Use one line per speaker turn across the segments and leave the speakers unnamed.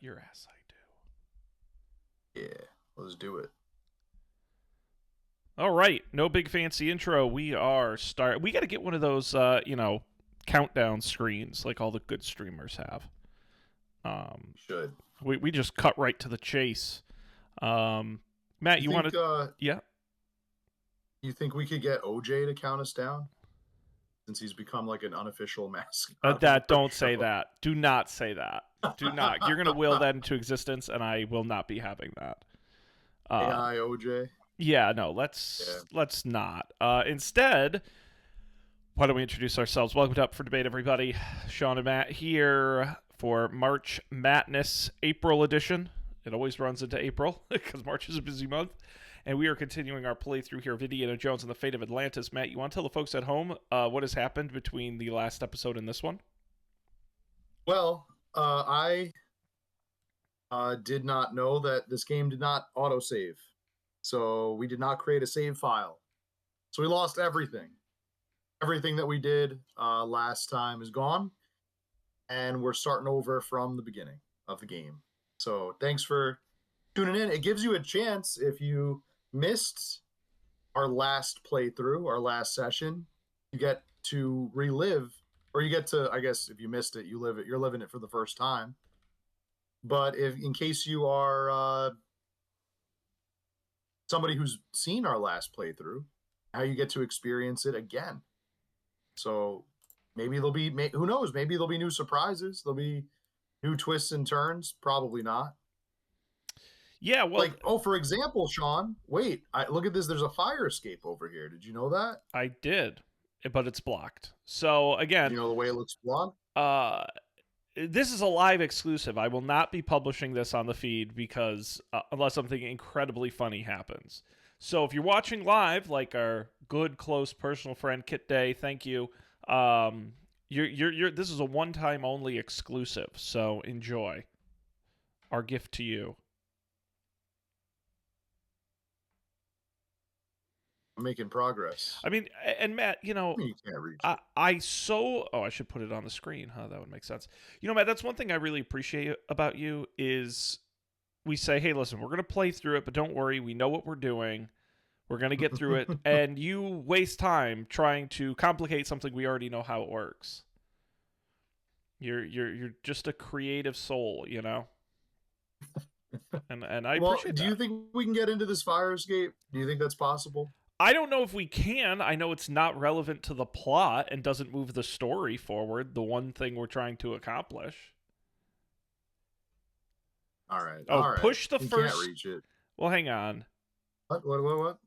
your ass I do.
Yeah, let's do it.
All right, no big fancy intro. We got to get one of those, countdown screens like all the good streamers have.
Should.
We just cut right to the chase. Matt, you want to? Yeah.
You think we could get OJ to count us down? Since he's become like an unofficial mascot.
Don't say that. Do not say that. Do not. You're going to will that into existence, and I will not be having that.
AI OJ?
Yeah, no, let's not. Instead, why don't we introduce ourselves? Welcome to Up for Debate, everybody. Sean and Matt here for March Matt-ness April edition. It always runs into April because March is a busy month. And we are continuing our playthrough here of Indiana Jones and the Fate of Atlantis. Matt, you want to tell the folks at home what has happened between the last episode and this one?
Well, I did not know that this game did not autosave. So we did not create a save file. So we lost everything. Everything that we did last time is gone. And we're starting over from the beginning of the game. So thanks for tuning in. It gives you a chance if you missed our last playthrough, our last session, you get to relive, or you get to, I guess if you missed it, you're living it for the first time. But in case you are somebody who's seen our last playthrough, now you get to experience it again. So maybe who knows, maybe there'll be new surprises, there'll be new twists and turns. Probably not.
Yeah, well,
for example, Sean, wait, look at this. There's a fire escape over here. Did you know that?
I did, but it's blocked. So again,
you know the way it looks blocked?
This is a live exclusive. I will not be publishing this on the feed because unless something incredibly funny happens. So if you're watching live, like our good, close, personal friend Kit Day, thank you. This is a one-time only exclusive, so enjoy. Our gift to you.
Making progress.
I mean, and Matt,
you can't reach it.
I should put it on the screen, huh? That would make sense. Matt, that's one thing I really appreciate about you is we say, hey, listen, we're going to play through it, but don't worry, we know what we're doing. We're going to get through it, and you waste time trying to complicate something we already know how it works. You're just a creative soul, you know? And I appreciate that.
Do you think we can get into this fire escape? Do you think that's possible?
I don't know if we can. I know it's not relevant to the plot and doesn't move the story forward, the one thing we're trying to accomplish.
All right.
Oh, all right. Push the first...
can't reach it.
Well, hang on.
What?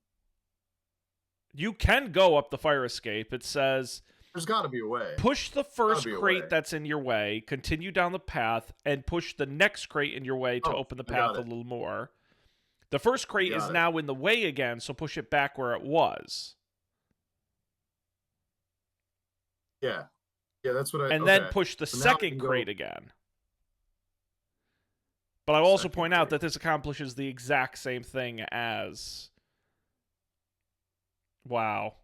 You can go up the fire escape. It says...
There's got to be a way.
Push the first crate that's in your way, continue down the path, and push the next crate in your way to open the path a little more. The first crate is now in the way again, so push it back where it was.
Yeah. Yeah, that's what I...
And then push the second crate again. But I'll also point out that this accomplishes the exact same thing as... Wow.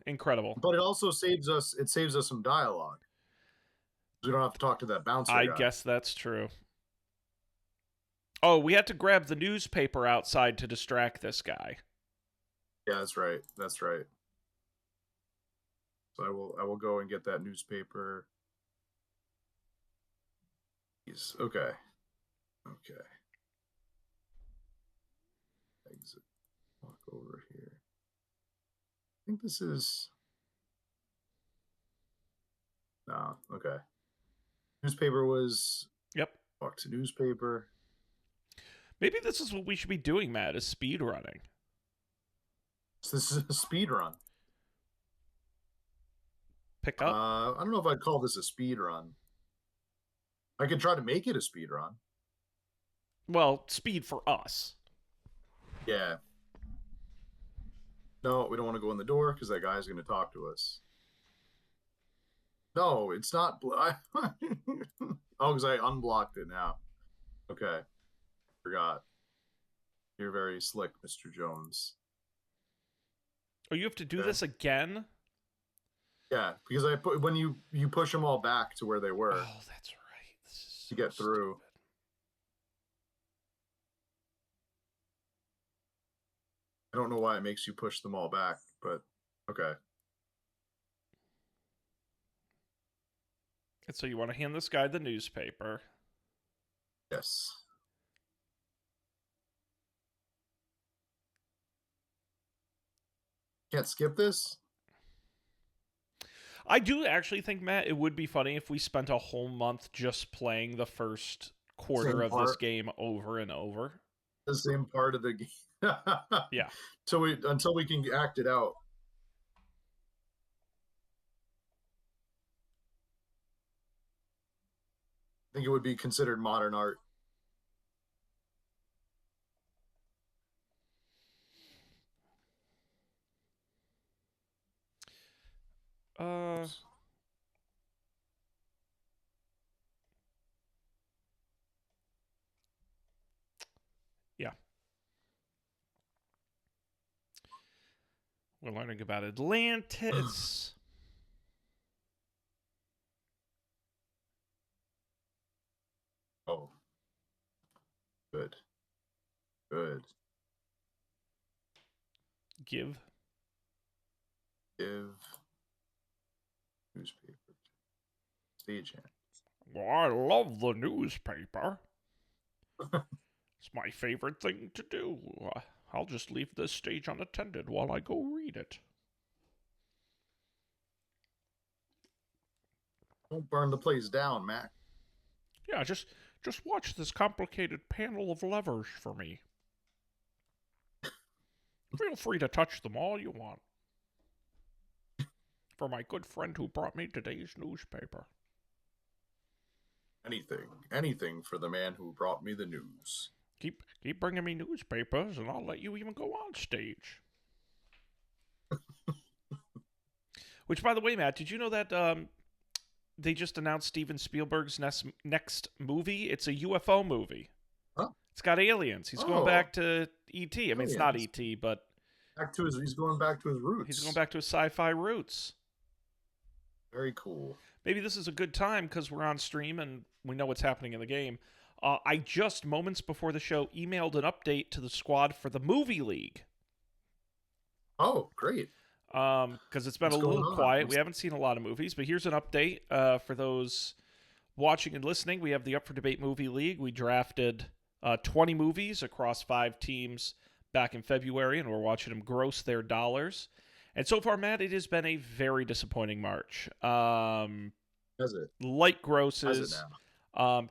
Incredible.
But it also saves us some dialogue. We don't have to talk to that bouncer guy.
I guess that's true. Oh, we had to grab the newspaper outside to distract this guy.
Yeah, that's right. So I will go and get that newspaper. Okay. Exit. Walk over here. I think this is... No, okay. Newspaper was...
Yep.
Walk to newspaper.
Maybe this is what we should be doing, Matt, is speed running.
So this is a speed run.
Pick up?
I don't know if I'd call this a speed run. I could try to make it a speed run.
Well, speed for us.
Yeah. No, we don't want to go in the door because that guy's going to talk to us. No, it's not... Oh, because I unblocked it now. Okay. Forgot. You're very slick, Mr. Jones.
Oh, you have to do this again?
Yeah, because when you push them all back to where they were.
Oh, that's right.
To get through. I don't know why it makes you push them all back, but okay.
And so you want to hand this guy the newspaper.
Yes. Can't skip this?
I do actually think, Matt, it would be funny if we spent a whole month just playing the first quarter
Same
of this
part.
game over and over.
The same part of the game.
Yeah.
So until we can act it out. I think it would be considered modern art.
Uh, yeah. We're learning about Atlantis.
Oh, good. Good.
Give.
Give newspaper. Stagehand.
Well, I love the newspaper. It's my favorite thing to do. I'll just leave this stage unattended while I go read it.
Don't burn the place down, Mac.
Yeah, just watch this complicated panel of levers for me. Feel free to touch them all you want. For my good friend who brought me today's newspaper.
Anything for the man who brought me the news.
Keep bringing me newspapers, and I'll let you even go on stage. Which, by the way, Matt, did you know that they just announced Steven Spielberg's next movie? It's a UFO movie.
Huh?
It's got aliens. He's going back to E.T. I mean, it's not E.T., but
he's going back to his roots.
He's going back to his sci-fi roots.
Very cool.
Maybe this is a good time because we're on stream and we know what's happening in the game. I just, moments before the show, emailed an update to the squad for the movie league.
Oh, great.
Because it's been a little quiet. We haven't seen a lot of movies, but here's an update for those watching and listening. We have the Up for Debate Movie League. We drafted 20 movies across 5 teams back in February, and we're watching them gross their dollars. And so far, Matt, it has been a very disappointing March.
Has it?
Light grosses.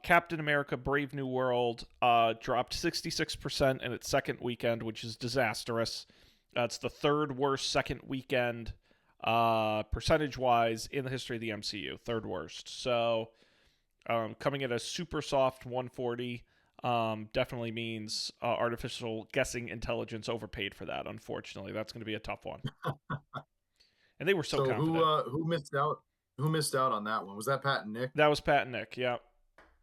Captain America Brave New World dropped 66% in its second weekend, which is disastrous. It's the third worst second weekend percentage-wise in the history of the MCU. Third worst. So coming at a super soft 140 definitely means artificial guessing intelligence overpaid for that, unfortunately. That's going to be a tough one. And they were so confident.
Who missed out? Who missed out on that one? Was that Pat and Nick?
That was Pat and Nick, yep.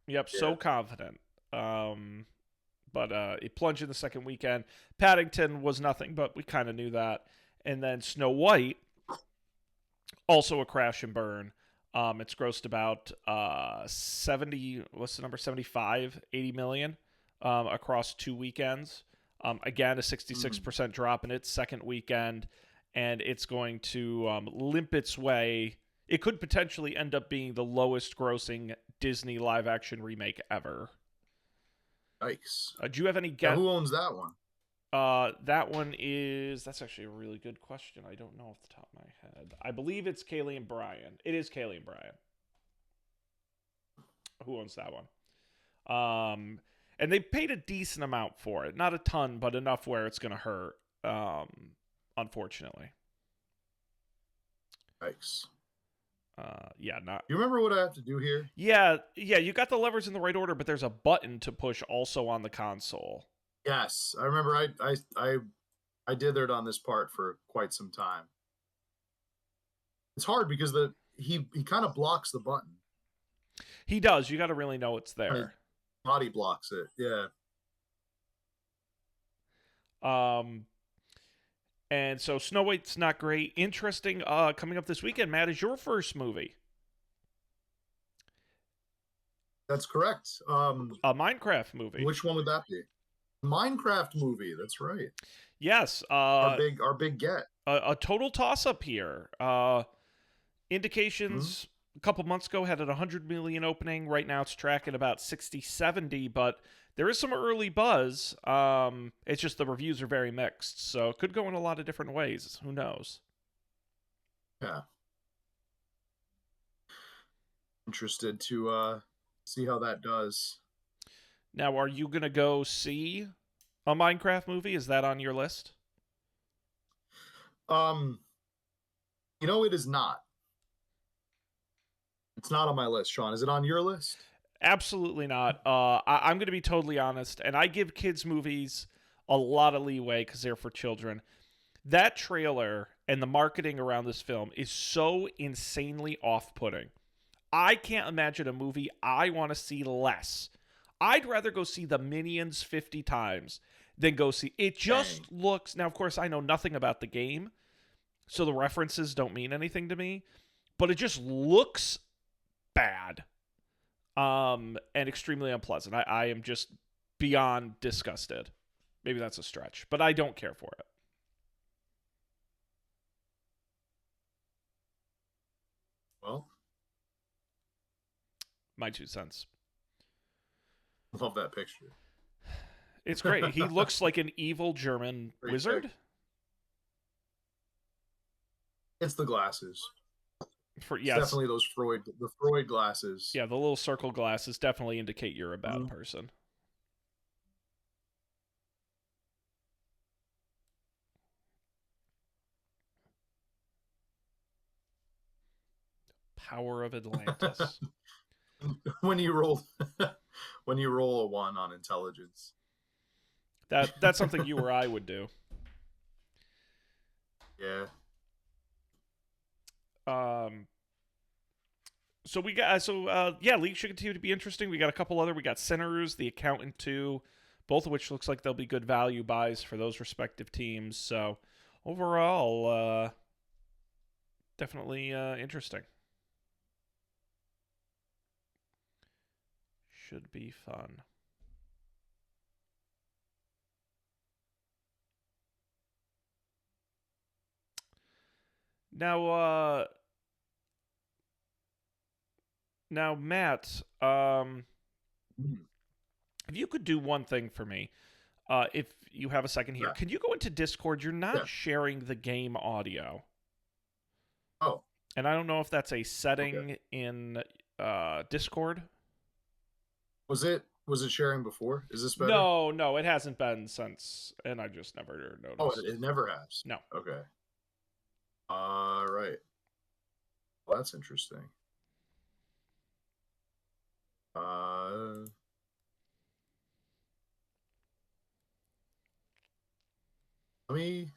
Yep, yeah. So confident. But it plunged in the second weekend. Paddington was nothing, but we kind of knew that. And then Snow White, also a crash and burn. It's grossed about 70, what's the number, 75, 80 million across 2 weekends. Again, a 66% drop in its second weekend. And it's going to limp its way. It could potentially end up being the lowest grossing Disney live action remake ever.
Nice.
Do you have any guess?
Who owns that one?
That one is... That's actually a really good question. I don't know off the top of my head. I believe it's Kaylee and Brian. It is Kaylee and Brian. Who owns that one? And they paid a decent amount for it. Not a ton, but enough where it's going to hurt, unfortunately.
Nice.
Yeah, not.
You remember what I have to do here?
Yeah. You got the levers in the right order, but there's a button to push also on the console.
Yes, I remember. I dithered on this part for quite some time. It's hard because he kind of blocks the button.
He does. You got to really know it's there.
His body blocks it. Yeah.
And so Snow White's not great. Interesting. Coming up this weekend, Matt, is your first movie.
That's correct.
A Minecraft movie.
Which one would that be? Minecraft movie. That's right.
Yes,
Our big get.
a total toss up here.
Hmm?
Indications a couple months ago had an 100 million opening. Right now it's tracking about 60, 70, but there is some early buzz. It's just the reviews are very mixed, so it could go in a lot of different ways. Who knows?
Yeah. Interested to see how that does.
Now, are you gonna go see a Minecraft movie? Is that on your list?
Um, it is not. It's not on my list, Sean. Is it on your list?
Absolutely not. I'm going to be totally honest, and I give kids movies a lot of leeway because they're for children. That trailer and the marketing around this film is so insanely off-putting. I can't imagine a movie I want to see less. I'd rather go see the Minions 50 times than go see it.
Dang.
Just looks, now of course I know nothing about the game, so the references don't mean anything to me, but it just looks bad, and extremely unpleasant. I am just beyond disgusted. Maybe that's a stretch, but I don't care for it.
Well,
My 2 cents.
love that picture.
It's great. He looks like an evil German
Great
wizard.
pick. It's the glasses.
For
It's
yes,
definitely the Freud glasses.
yeah, the little circle glasses definitely indicate you're a bad
Mhm.
person. Power of Atlantis.
when you roll when you roll a 1 on intelligence.
That's something you or I would do.
Yeah.
Um, so we got yeah, League should continue to be interesting. We got a couple other. We got Sinners, The Accountant 2, both of which looks like they'll be good value buys for those respective teams. So overall, definitely interesting. Should be fun. Now, Matt,
Mm.
if you could do one thing for me, if you have a second here,
Yeah.
can you go into Discord? You're not
Yeah.
sharing the game audio,
Oh,
and I don't know if that's a
okay.
setting in Discord.
Was it sharing before? Is this better?
No, no, it hasn't been since, and I just never
Oh, it,
noticed.
it never has.
No.
Okay. Right. Well, that's interesting. Uh, let me.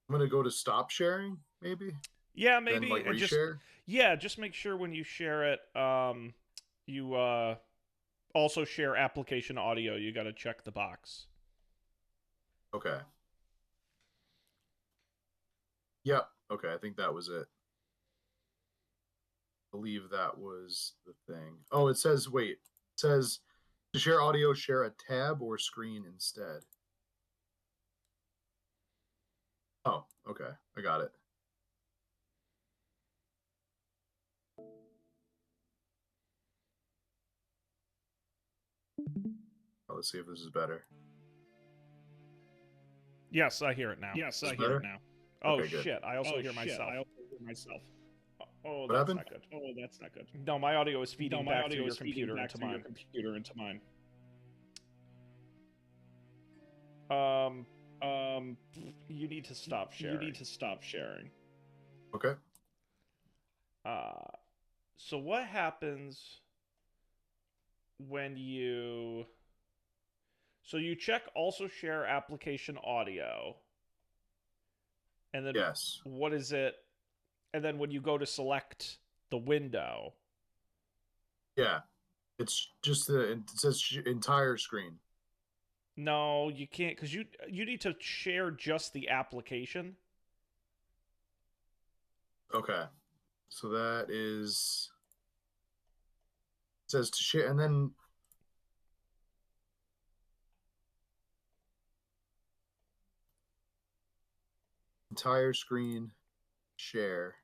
I'm gonna go to stop sharing, maybe.
Yeah,
Then
maybe,
like
and just
reshare.
yeah, just make sure when you share it, you also share application audio. You got to check the box.
Okay. Yep. Okay. I think that was it. I believe that was the thing. Oh, it says wait. It says to share audio, share a tab or screen instead. Oh, okay. I got it. Oh, let's see if this is better.
Yes, I hear it now.
Yes, I hear it
now. Oh
Okay, good.
shit! I also hear myself. I also hear myself. Oh,
What
that's
happened?
not good. Oh, that's not good. No, my audio is feeding back through your computer into mine. Um, you need to stop sharing.
Okay.
Uh, so what happens when you? So you check also share application audio, and then
Yes.
what is it? And then when you go to select the window,
Yeah. It's just it says entire screen.
no, you can't because you need to share just the application.
Okay. So that is it says to share and then Entire screen share.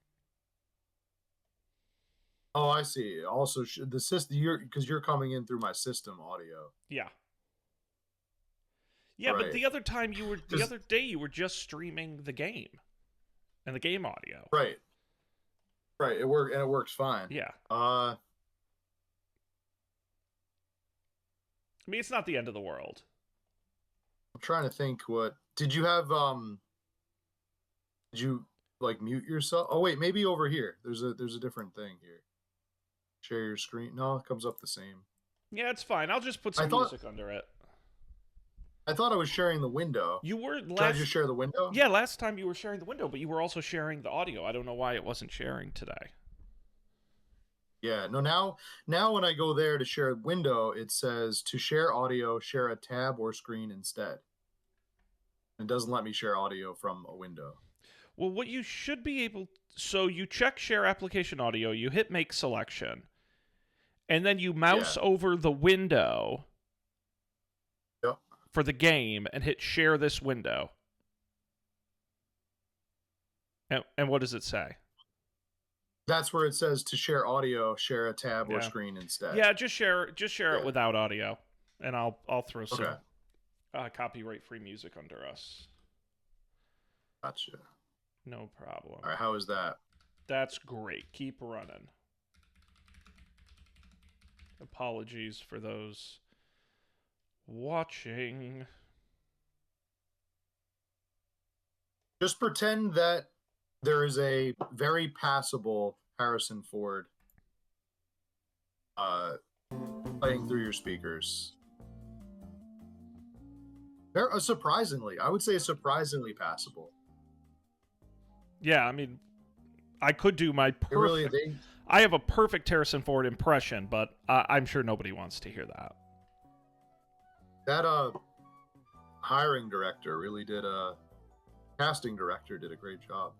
Oh, I see. Also, the system because you're coming in through my system audio.
Yeah. Yeah, but
Right.
the other time you were, the
'Cause-
other day you were just streaming the game and the game audio.
Right. Right. It works fine.
Yeah.
Uh,
I mean, it's not the end of the world.
I'm trying to think. What did you have? Did you like mute yourself? Oh wait, maybe over here. There's a different thing here. Share your screen. No, it comes up the same.
Yeah, it's fine. I'll just put some music under it.
I thought I was sharing the window.
You were
Can I just share the window?
Yeah, last time you were sharing the window, but you were also sharing the audio. I don't know why it wasn't sharing today.
Yeah, no, now when I go there to share window, it says to share audio, share a tab or screen instead. It doesn't let me share audio from a window.
Well, what you should be able... So you check share application audio, you hit make selection, and then you mouse over the window for the game and hit share this window. And what does it say?
That's where it says to share audio, share a tab or screen instead.
Yeah, just share it without audio, and I'll throw some copyright-free music under us.
Gotcha.
No problem.
All right, how is that?
That's great. Keep running. Apologies for those watching.
Just pretend that there is a very passable Harrison Ford playing through your speakers. Surprisingly, I would say surprisingly passable.
Yeah, I mean, I could do my perfect... I have a perfect Harrison Ford impression, but I'm sure nobody wants to hear that.
That hiring director really did casting director did a great job.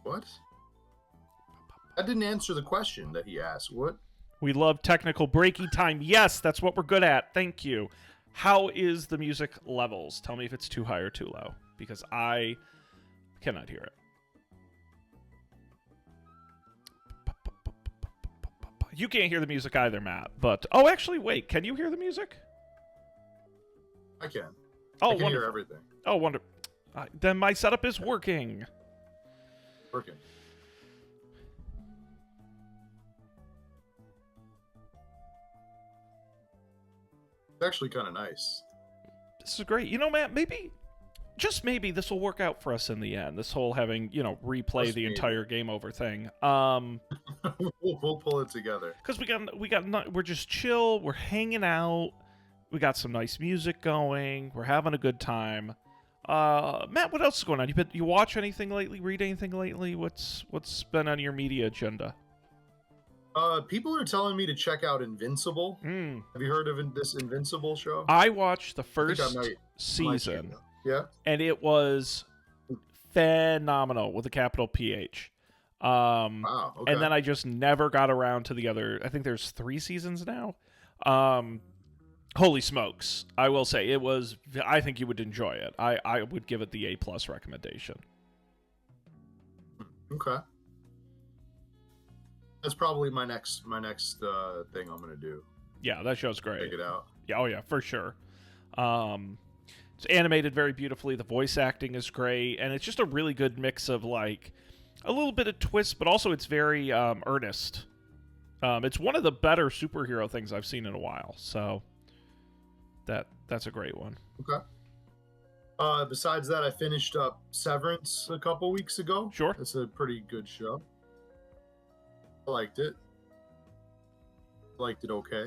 What? That didn't answer the question that he asked. What?
We love technical breaking time. Yes, that's what we're good at. Thank you. How is the music levels? Tell me if it's too high or too low, because I cannot hear it. You can't hear the music either, Matt. But oh, actually, wait. Can you hear the music?
I can.
Oh,
I can hear everything.
Oh, wonderful. Then my setup is working.
Working. It's actually kind of nice.
This is great. You know, Matt, maybe, just maybe, this will work out for us in the end. This whole having, replay the entire game over thing.
We'll pull it together.
Because we're just chill. We're hanging out. We got some nice music going. We're having a good time. Matt, what else is going on? You watch anything lately? Read anything lately? What's been on your media agenda?
People are telling me to check out Invincible. Have you heard of this Invincible show?
I watched the first season.
Yeah.
And it was phenomenal with a capital PH.
Wow. Okay.
And then I just never got around to the other. I think there's 3 seasons now. Holy smokes. I will say it was, I think you would enjoy it. I would give it the A+ recommendation.
Okay. That's probably my next thing I'm gonna do.
Yeah, that show's great.
Check it out.
Yeah, oh yeah, for sure. It's animated very beautifully. The voice acting is great, and it's just a really good mix of like a little bit of twist, but also it's very earnest. It's one of the better superhero things I've seen in a while. So that's a great one.
Okay. Besides that, I finished up Severance a couple weeks ago.
Sure.
It's a pretty good show. I liked it. Okay.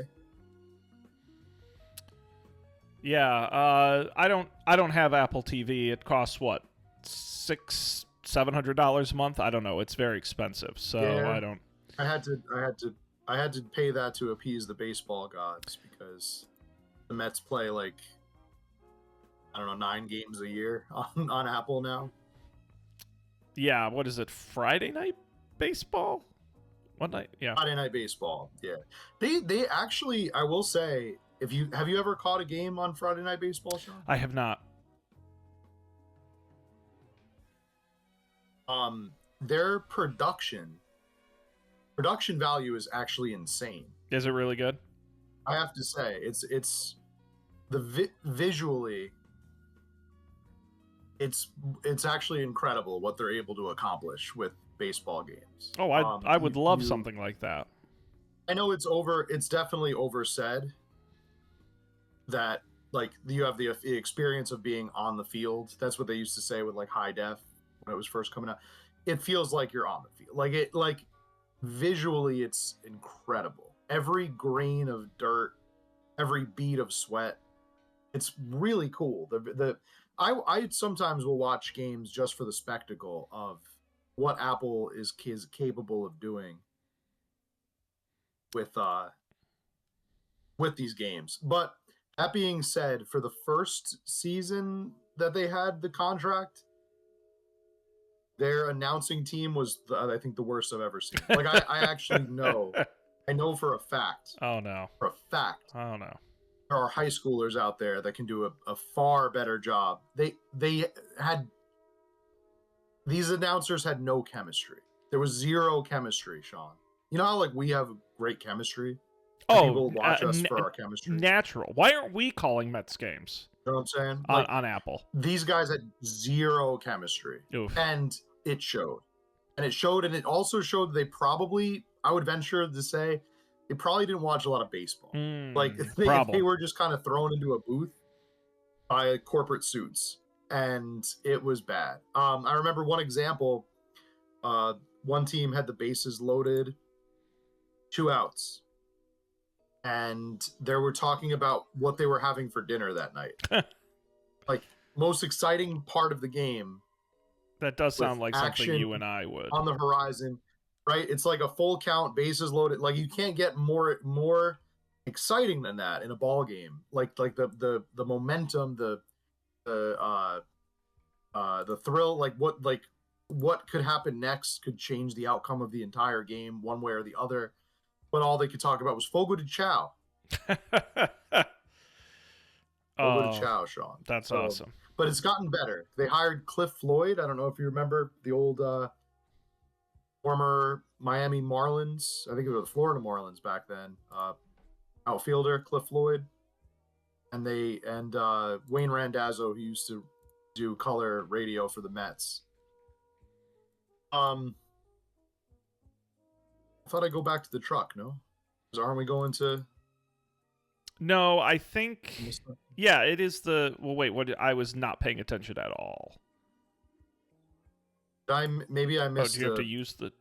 Yeah, I don't have Apple TV. It costs what, $700 a month? I don't know. It's very expensive, so yeah.
I had to pay that to appease the baseball gods because the Mets play like, I don't know, 9 games a year on Apple now.
Yeah, what is it? Friday night baseball? What night? Yeah.
Friday Night Baseball. Yeah, they actually, I will say, if you have you ever caught a game on Friday Night Baseball, Sean?
I have not.
Their production value is actually insane.
Is it really good?
I have to say, it's visually, it's actually incredible what they're able to accomplish with baseball games.
Oh, I would love something like that.
I know it's definitely oversaid that like you have the experience of being on the field. That's what they used to say with like high def when it was first coming out. It feels like you're on the field. Like visually it's incredible. Every grain of dirt, every bead of sweat. It's really cool. I sometimes will watch games just for the spectacle of what Apple is capable of doing with these games. But that being said, for the first season that they had the contract, their announcing team was, I think, the worst I've ever seen. Like, I actually know. I know for a fact.
Oh, no.
For a fact.
Oh, no.
There are high schoolers out there that can do a far better job. These announcers had no chemistry. There was zero chemistry, Sean. You know how, like, we have great chemistry? People watch us for our chemistry.
Natural. Why aren't we calling Mets games?
You know what I'm saying?
On Apple.
These guys had zero chemistry.
Oof.
And it showed. And it also showed they probably, I would venture to say, they probably didn't watch a lot of baseball. They were just kind of thrown into a booth by corporate suits. And it was bad. I remember one example, one team had the bases loaded, 2 outs. And they were talking about what they were having for dinner that night. Like, most exciting part of the game.
That does sound like something you and I would.
On the horizon, right? It's like a full count, bases loaded. Like, you can't get more exciting than that in a ball game. Like the momentum, the thrill, like what could happen next could change the outcome of the entire game one way or the other. But all they could talk about was Fogo de Chao. Fogo de Chao, Sean.
That's awesome.
But it's gotten better. They hired Cliff Floyd. I don't know if you remember the old former Miami Marlins. I think it was the Florida Marlins back then. Outfielder Cliff Floyd. And Wayne Randazzo, who used to do color radio for the Mets. I thought I'd go back to the truck, no? Aren't we going to...
No, I think... Yeah, it is the... Well, wait, what? I was not paying attention at all.
Maybe I missed...
Oh, do you have to use the...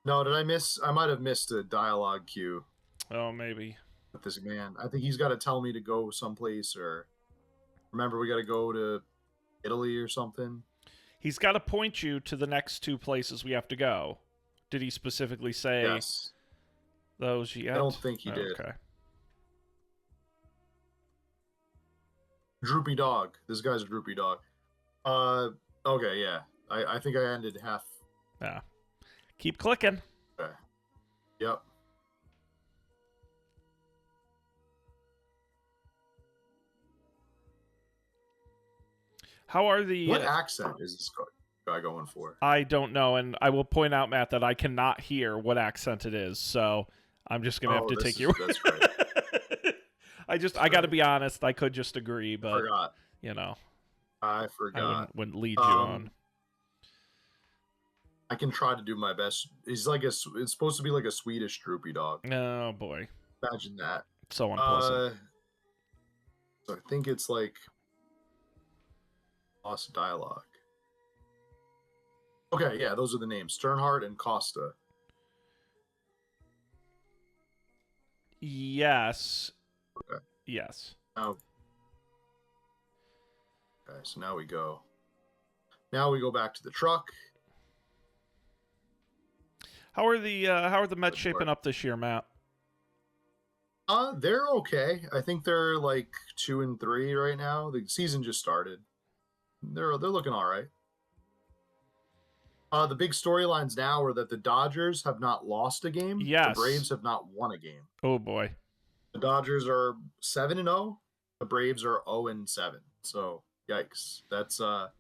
No, did I miss... I might have missed a dialogue cue.
Oh, maybe.
With this man. I think he's got to tell me to go someplace, or... Remember, we got to go to Italy or something?
He's got to point you to the next 2 places we have to go. Did he specifically say those yet?
I don't think he did.
Okay.
Droopy dog. This guy's a droopy dog. Okay, yeah. I think I ended half.
Yeah. Keep clicking.
Okay. Yep.
How are the...
What accent is this guy going for?
I don't know, and I will point out, Matt, that I cannot hear what accent it is, so I'm just going to have to take your...
That's great.
I got to be honest, I could just agree, but, you know.
I forgot.
I wouldn't lead you on.
I can try to do my best. He's like it's supposed to be like a Swedish droopy dog.
Oh, boy.
Imagine that.
So unpleasant.
So I think it's like lost dialogue. Okay, yeah, those are the names. Sternhardt and Costa.
Yes.
Okay.
Yes.
Oh. Okay, so now we go. Now we go back to the truck.
How are the Mets shaping up this year, Matt?
They're okay. I think they're like 2-3 right now. The season just started. They're looking all right. The big storylines now are that the Dodgers have not lost a game. The
Yes.
Braves have not won a game.
Oh boy.
The Dodgers are 7-0. The Braves are 0-7. So yikes. That's the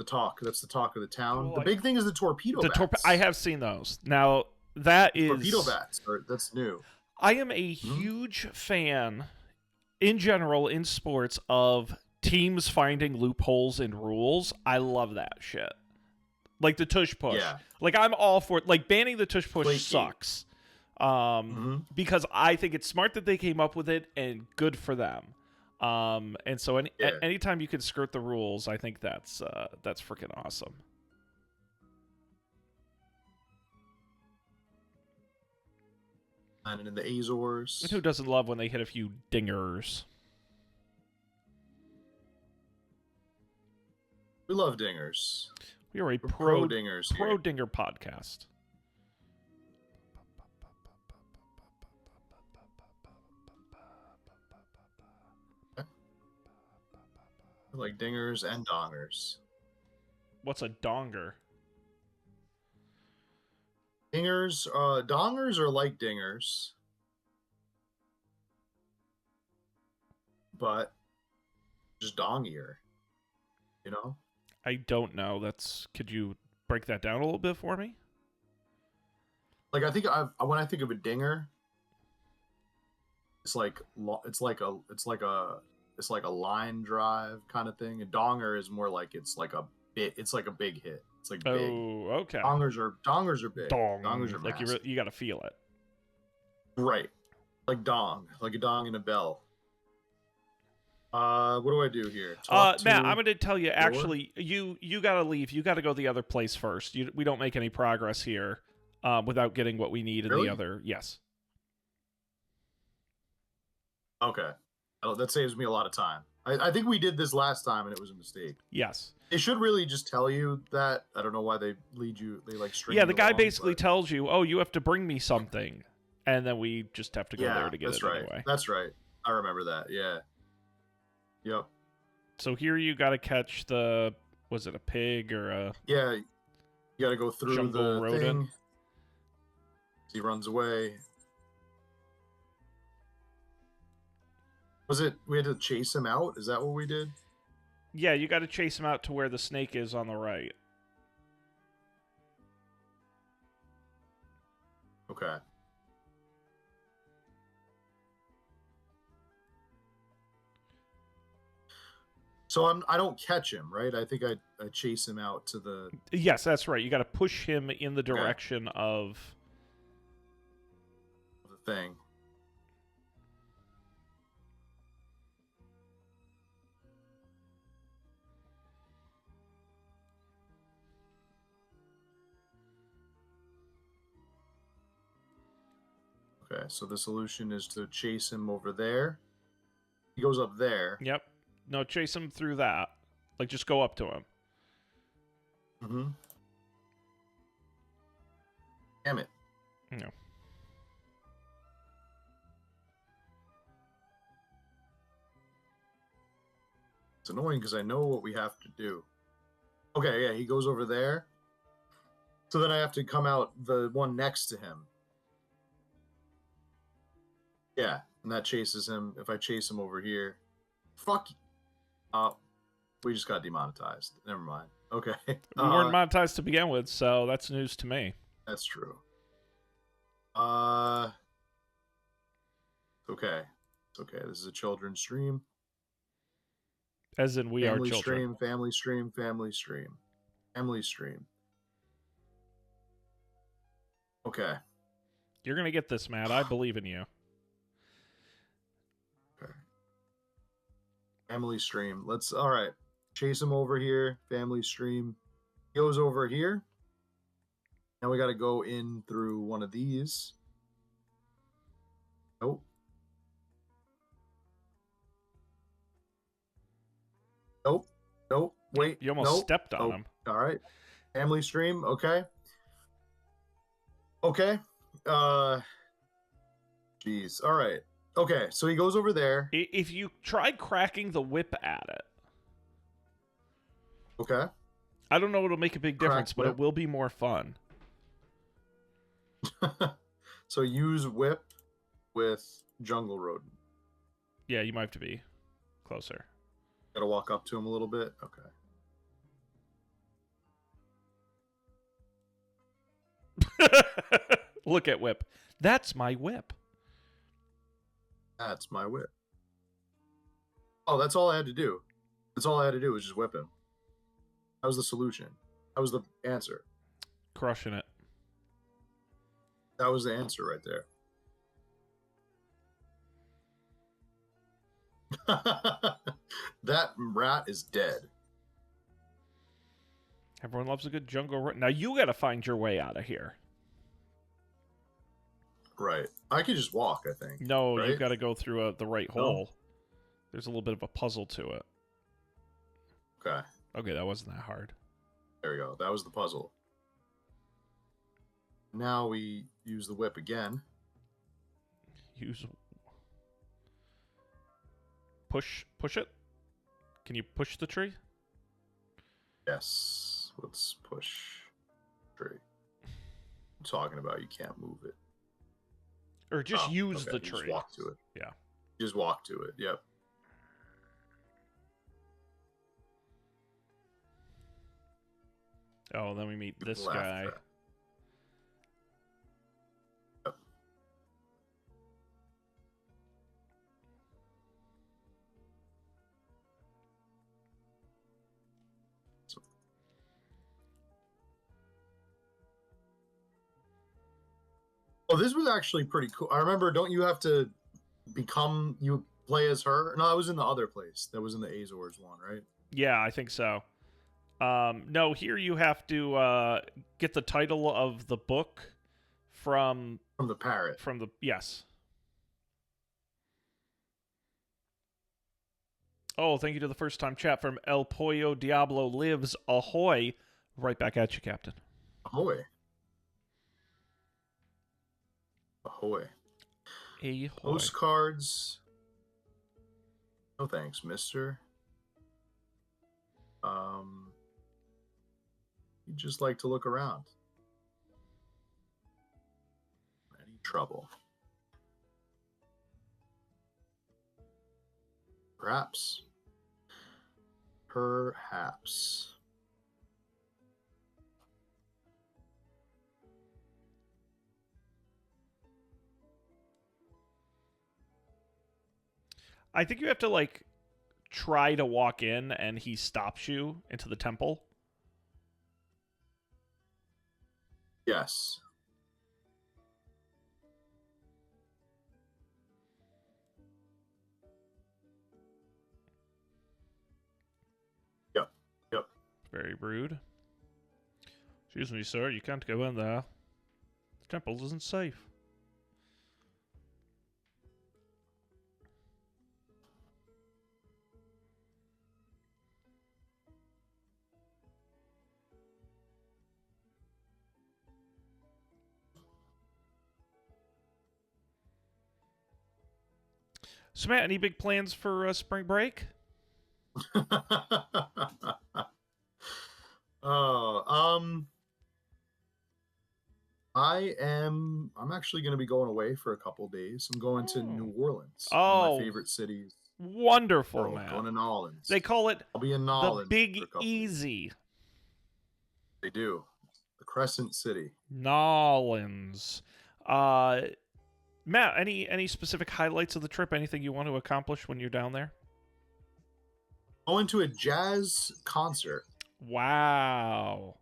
talk. That's the talk of the town.
Well,
The big thing is the torpedo bats.
I have seen those. Now that is
torpedo bats. That's new.
I am a huge fan in general in sports of teams finding loopholes in rules. I love that shit. Like the tush push.
Yeah.
Like I'm all for it. Like banning the tush push
Flaky.
sucks. Because I think it's smart that they came up with it and good for them. And so anytime you can skirt the rules, I think that's freaking awesome.
And in the Azores.
And who doesn't love when they hit a few dingers?
We love dingers.
We are a
We're
pro
dingers.
Pro dinger podcast.
We like dingers and dongers.
What's a donger?
Dongers are like dingers, but just dongier. You know?
I don't know. Could you break that down a little bit for me?
Like when I think of a dinger, it's like a line drive kind of thing. A donger is more like it's like a big hit. It's like big.
Oh, okay.
Dongers are big.
Dong.
Dongers are
like
massive.
you got to feel it.
Right. Like a dong and a bell. What do I do here?
Matt, I'm going to tell you, actually, you got to leave. You got to go the other place first. We don't make any progress here without getting what we need in the other. Yes.
Okay. Oh, that saves me a lot of time. I think we did this last time and it was a mistake.
Yes.
They should really just tell you that. I don't know why they lead you. They like string.
Yeah, the guy
along,
basically tells you, "Oh, you have to bring me something," and then we just have to go there to get
that's
it
right.
anyway.
That's right. I remember that. Yeah. Yep.
So here you got to catch was it a pig or a?
Yeah. You got to go through
jungle
the
rodent.
thing. He runs away. Was it? We had to chase him out. Is that what we did?
Yeah, you got to chase him out to where the snake is on the right.
Okay. So I don't catch him, right? I think I chase him out to the.
Yes, that's right. You got to push him in the direction of
the thing. Okay, so the solution is to chase him over there. He goes up there.
Yep. No, chase him through that. Like, just go up to him.
Mm-hmm. Damn it.
No.
It's annoying because I know what we have to do. Okay, yeah, he goes over there. So then I have to come out the one next to him. Yeah, and that chases him. If I chase him over here, fuck. We just got demonetized. Never mind. Okay.
We weren't monetized to begin with, so that's news to me.
That's true. Okay. It's okay. This is a children's stream.
As in, we are children.
Family stream. Family stream. Okay.
You're gonna get this, Matt. I believe in you.
Okay. Family stream. All right. Chase him over here. Family stream. He goes over here. Now we got to go in through one of these. Nope. Nope. Wait.
You almost stepped on him.
All right. Family stream. Okay. Jeez. All right. Okay. So he goes over there.
If you tried cracking the whip at it.
Okay.
I don't know it'll make a big difference, but it will be more fun.
So use whip with jungle rodent.
Yeah, you might have to be closer.
Gotta walk up to him a little bit.
Okay. Look at whip. That's my whip.
That's my whip. Oh, that's all I had to do. That's all I had to do was just whip him. That was the solution. That was the answer.
Crushing it.
That was the answer right there. That rat is dead.
Everyone loves a good jungle rat. Now you got to find your way out of here.
Right. I could just walk, I think.
No,
right?
you've got to go through the right hole. There's a little bit of a puzzle to it.
Okay.
Okay, that wasn't that hard.
There we go. That was the puzzle. Now we use the whip again.
Push it. Can you push the tree?
Yes. Let's push tree. I'm talking about you can't move it.
Or just use the
you
tree.
Just walk to it.
Yeah.
Just walk to it. Yep.
Oh, then we meet this guy.
Yep. Oh, this was actually pretty cool. I remember, don't you have to you play as her? No, that was in the other place. That was in the Azores one, right?
Yeah, I think so. No, here you have to get the title of the book from
the parrot.
Yes. Oh, thank you to the first time chat from El Pollo Diablo Lives. Ahoy. Right back at you, Captain.
Ahoy. Ahoy.
Ahoy.
Postcards. No thanks, mister. You just like to look around. Any trouble? Perhaps.
I think you have to, try to walk in, and he stops you into the temple.
Yes. Yep.
Very rude. Excuse me, sir. You can't go in there. The temple isn't safe. So, Matt, any big plans for spring break?
I'm actually going to be going away for a couple days. I'm going to New Orleans.
Oh,
one of my favorite cities.
Wonderful, man.
Going to New Orleans.
They call it
I'll be in New
the
Orleans
Big Easy.
They do. The Crescent City.
New Orleans. Matt, any specific highlights of the trip? Anything you want to accomplish when you're down there?
Going to a jazz concert.
Wow.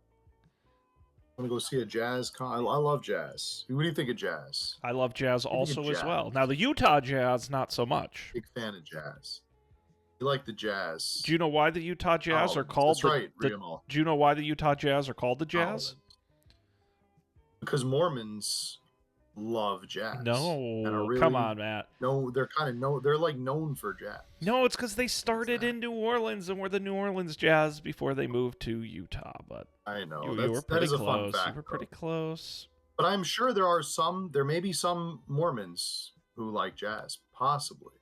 I'm going to go see a jazz I love jazz. What do you think of jazz?
I love jazz also as well. Now, the Utah Jazz, not so much.
Big fan of jazz. You like the jazz.
Do you know why the Utah Jazz are called
that's right,
do you know why the Utah Jazz are called the Jazz?
Because Mormons love jazz.
No, come on, Matt.
No, they're they're known for jazz.
No, it's because they started in New Orleans and were the New Orleans Jazz before they moved to Utah. But
I know
you were pretty close. You were pretty close.
But I'm sure there may be some Mormons who like jazz, possibly.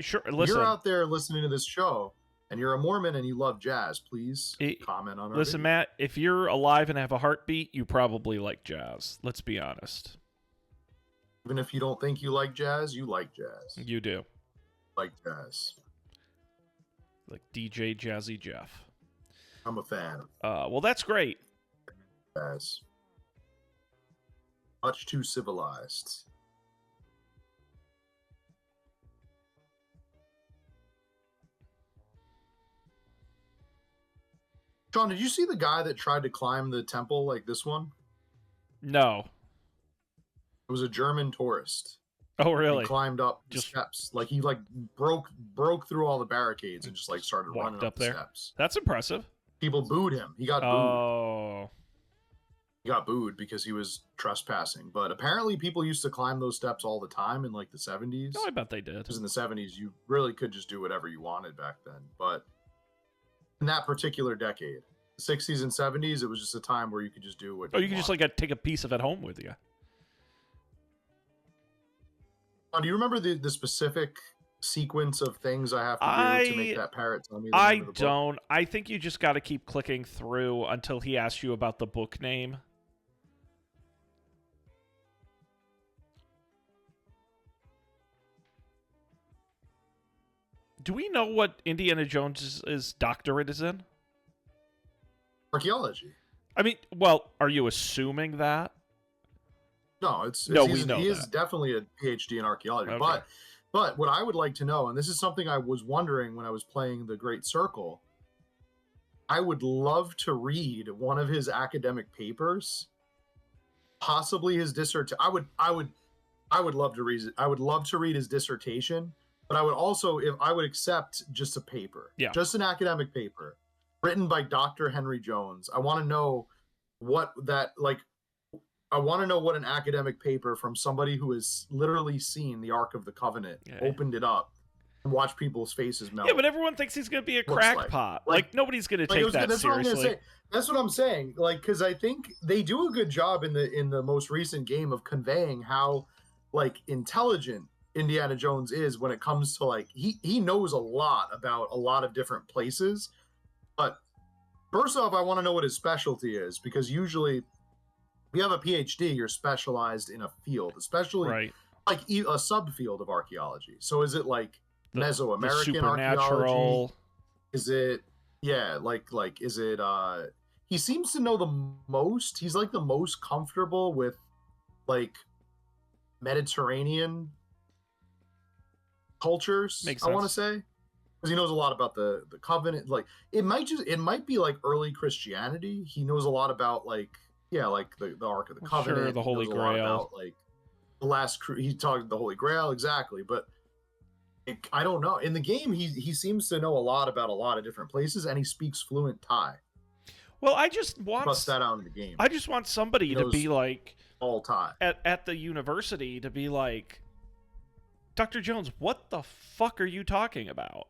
Sure. Listen,
you're out there listening to this show. and you're a Mormon and you love jazz, please comment on our
Listen,
video.
Matt, if you're alive and have a heartbeat, you probably like jazz. Let's be honest.
Even if you don't think you like jazz, you like jazz.
You do.
Like jazz.
Like DJ Jazzy Jeff.
I'm a fan.
Well, that's great.
Jazz. Much too civilized. Sean, did you see the guy that tried to climb the temple like this one?
No.
It was a German tourist.
Oh, really?
He climbed up the steps. Like he broke through all the barricades and just like started running up the steps.
That's impressive.
People booed him. He got booed.
Oh.
He got booed because he was trespassing. But apparently people used to climb those steps all the time in like the 70s.
Oh, I bet they did.
Because in the 70s, you really could just do whatever you wanted back then. But in that particular decade, the 60s and 70s, it was just a time where you could just do what
you could just like take a piece of it home with you.
Do you remember the specific sequence of things I have to do to make that parrot tell me the name of the book?
I don't. I think you just got to keep clicking through until he asks you about the book name. Do we know what Indiana Jones's doctorate is in?
Archaeology.
I mean, well, are you assuming that?
No,
we know
he is definitely a PhD in archaeology.
Okay.
But what I would like to know, and this is something I was wondering when I was playing The Great Circle, I would love to read one of his academic papers, possibly his dissertation. I would love to read it. I would love to read his dissertation, but I would also, if I would accept just a paper, just an academic paper written by Dr. Henry Jones. I want to know what that like. I want to know what an academic paper from somebody who has literally seen the Ark of the Covenant, opened it up, and watched people's faces melt.
Yeah, but everyone thinks he's going to be a crackpot. Like nobody's going to take that seriously.
That's what I'm saying. Like, because I think they do a good job in the most recent game of conveying how like intelligent Indiana Jones is when it comes to like he knows a lot about a lot of different places. But first off, I want to know what his specialty is, because usually, if you have a PhD, you're specialized in a field, especially like a subfield of archaeology. So is it like Mesoamerican archaeology? Is it is it he seems to know the most. He's like the most comfortable with like Mediterranean cultures.
Makes
I want to say, because he knows a lot about the covenant. Like it might be like early Christianity. He knows a lot about like the Ark of the Covenant,
sure, the Holy Grail,
about, like the last. He talked the Holy Grail exactly, but I don't know. In the game, he seems to know a lot about a lot of different places, and he speaks fluent Thai.
Well, I just want
bust that out in the game.
I just want somebody to be like
all Thai
at the university to be like, Dr. Jones, what the fuck are you talking about?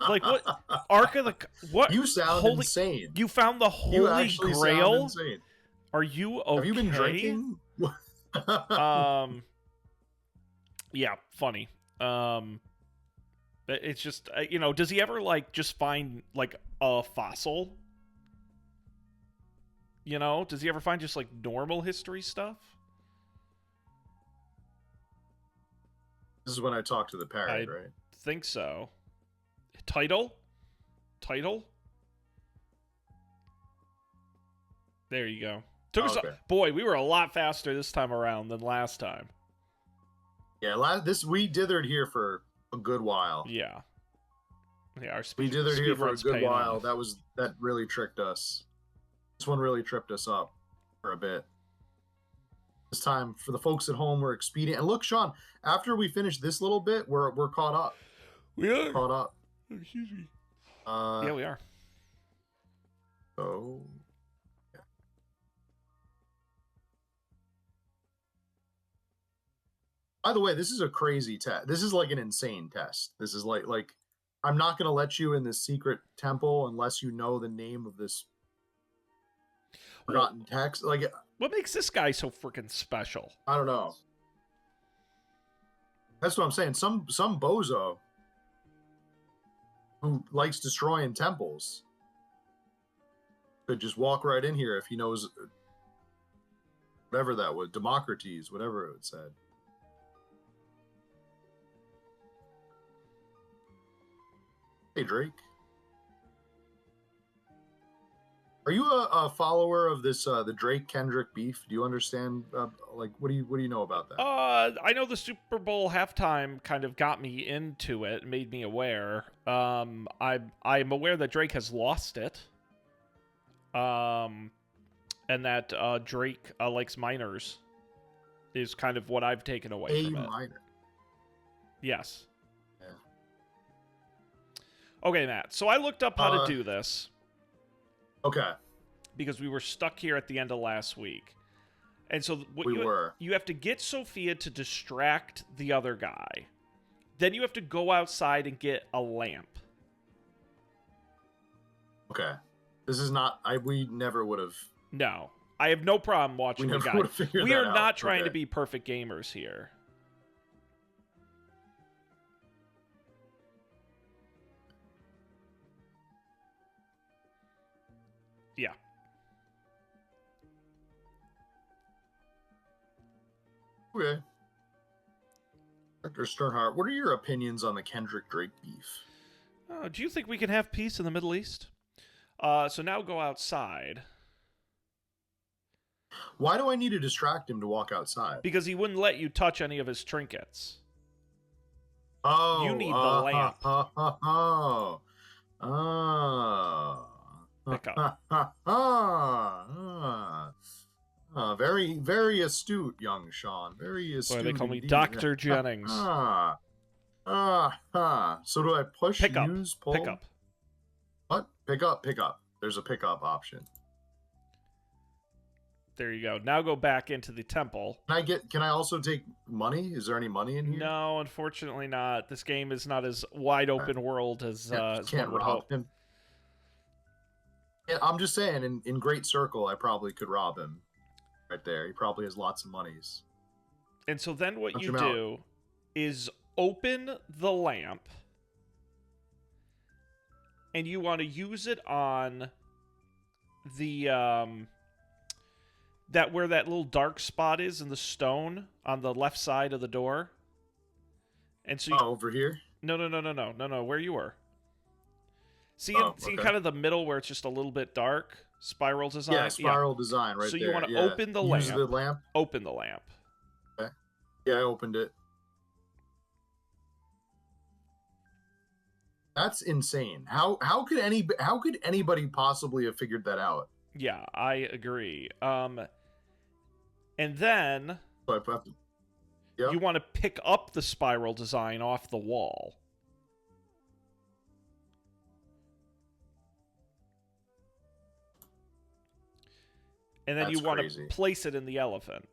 Like what Ark of the what?
You sound insane.
You found the Holy Grail? Are you okay?
Have you been drinking?
Yeah, funny. It's just does he ever like just find like a fossil? Does he ever find just like normal history stuff?
This is when I talk to the parrot, right?
Think so. Title? There you go. Boy, we were a lot faster this time around than last time.
Yeah, we dithered here for a good while.
Yeah,
we dithered here for a good while. Off. That really tricked us. This one really tripped us up for a bit. This time, for the folks at home, we're expedient. And look, Sean, after we finish this little bit, we're caught up.
We are
caught up.
Excuse me. Yeah, we are.
Oh. Yeah. By the way, this is a crazy test. This is like an insane test. This is like I'm not going to let you in this secret temple unless you know the name of this forgotten text. Like,
what makes this guy so freaking special?
I don't know. That's what I'm saying. Some bozo who likes destroying temples could just walk right in here if he knows whatever that was, Democrates, whatever it said. Hey, Drake. Are you a follower of this the Drake Kendrick beef? Do you understand? Like, what do you know about that?
I know the Super Bowl halftime kind of got me into it, made me aware. I'm aware that Drake has lost it. And that Drake likes minors is kind of what I've taken away from it.
Minor.
Yes.
Yeah.
Okay, Matt. So I looked up how to do this.
Okay.
Because we were stuck here at the end of last week. And so you have to get Sophia to distract the other guy. Then you have to go outside and get a lamp.
Okay. This is not... we never would have...
No. I have no problem watching the guy. We are not trying to be perfect gamers here. Yeah.
Okay. Dr. Sternhardt, what are your opinions on the Kendrick Drake beef?
Do you think we can have peace in the Middle East? So now go outside.
Why do I need to distract him to walk outside?
Because he wouldn't let you touch any of his trinkets.
Oh.
You need the lamp. Pick up.
Very, very astute, young Sean. Very astute.
Boy, they call me
indeed.
Dr. Jennings.
So do I push,
pick up.
use, pull?
Pick up.
What? Pick up, pick up. There's a pickup option.
There you go. Now go back into the temple.
Can I also take money? Is there any money in here?
No, unfortunately not. This game is not as wide open world as one would hope.
Him. Yeah, I'm just saying, in Great Circle, I probably could rob him. Right there. He probably has lots of monies.
And so then what you do is open the lamp. And you want to use it on the where that little dark spot is in the stone on the left side of the door. And so
over here?
No, where you were. See kind of the middle where it's just a little bit dark? Spiral design?
Yeah, spiral design right there.
So you want to open the lamp.
Use the lamp?
Open the lamp.
Okay. Yeah, I opened it. That's insane. How could anybody possibly have figured that out?
Yeah, I agree. And then you want to pick up the spiral design off the wall. And then you want to place it in the elephant.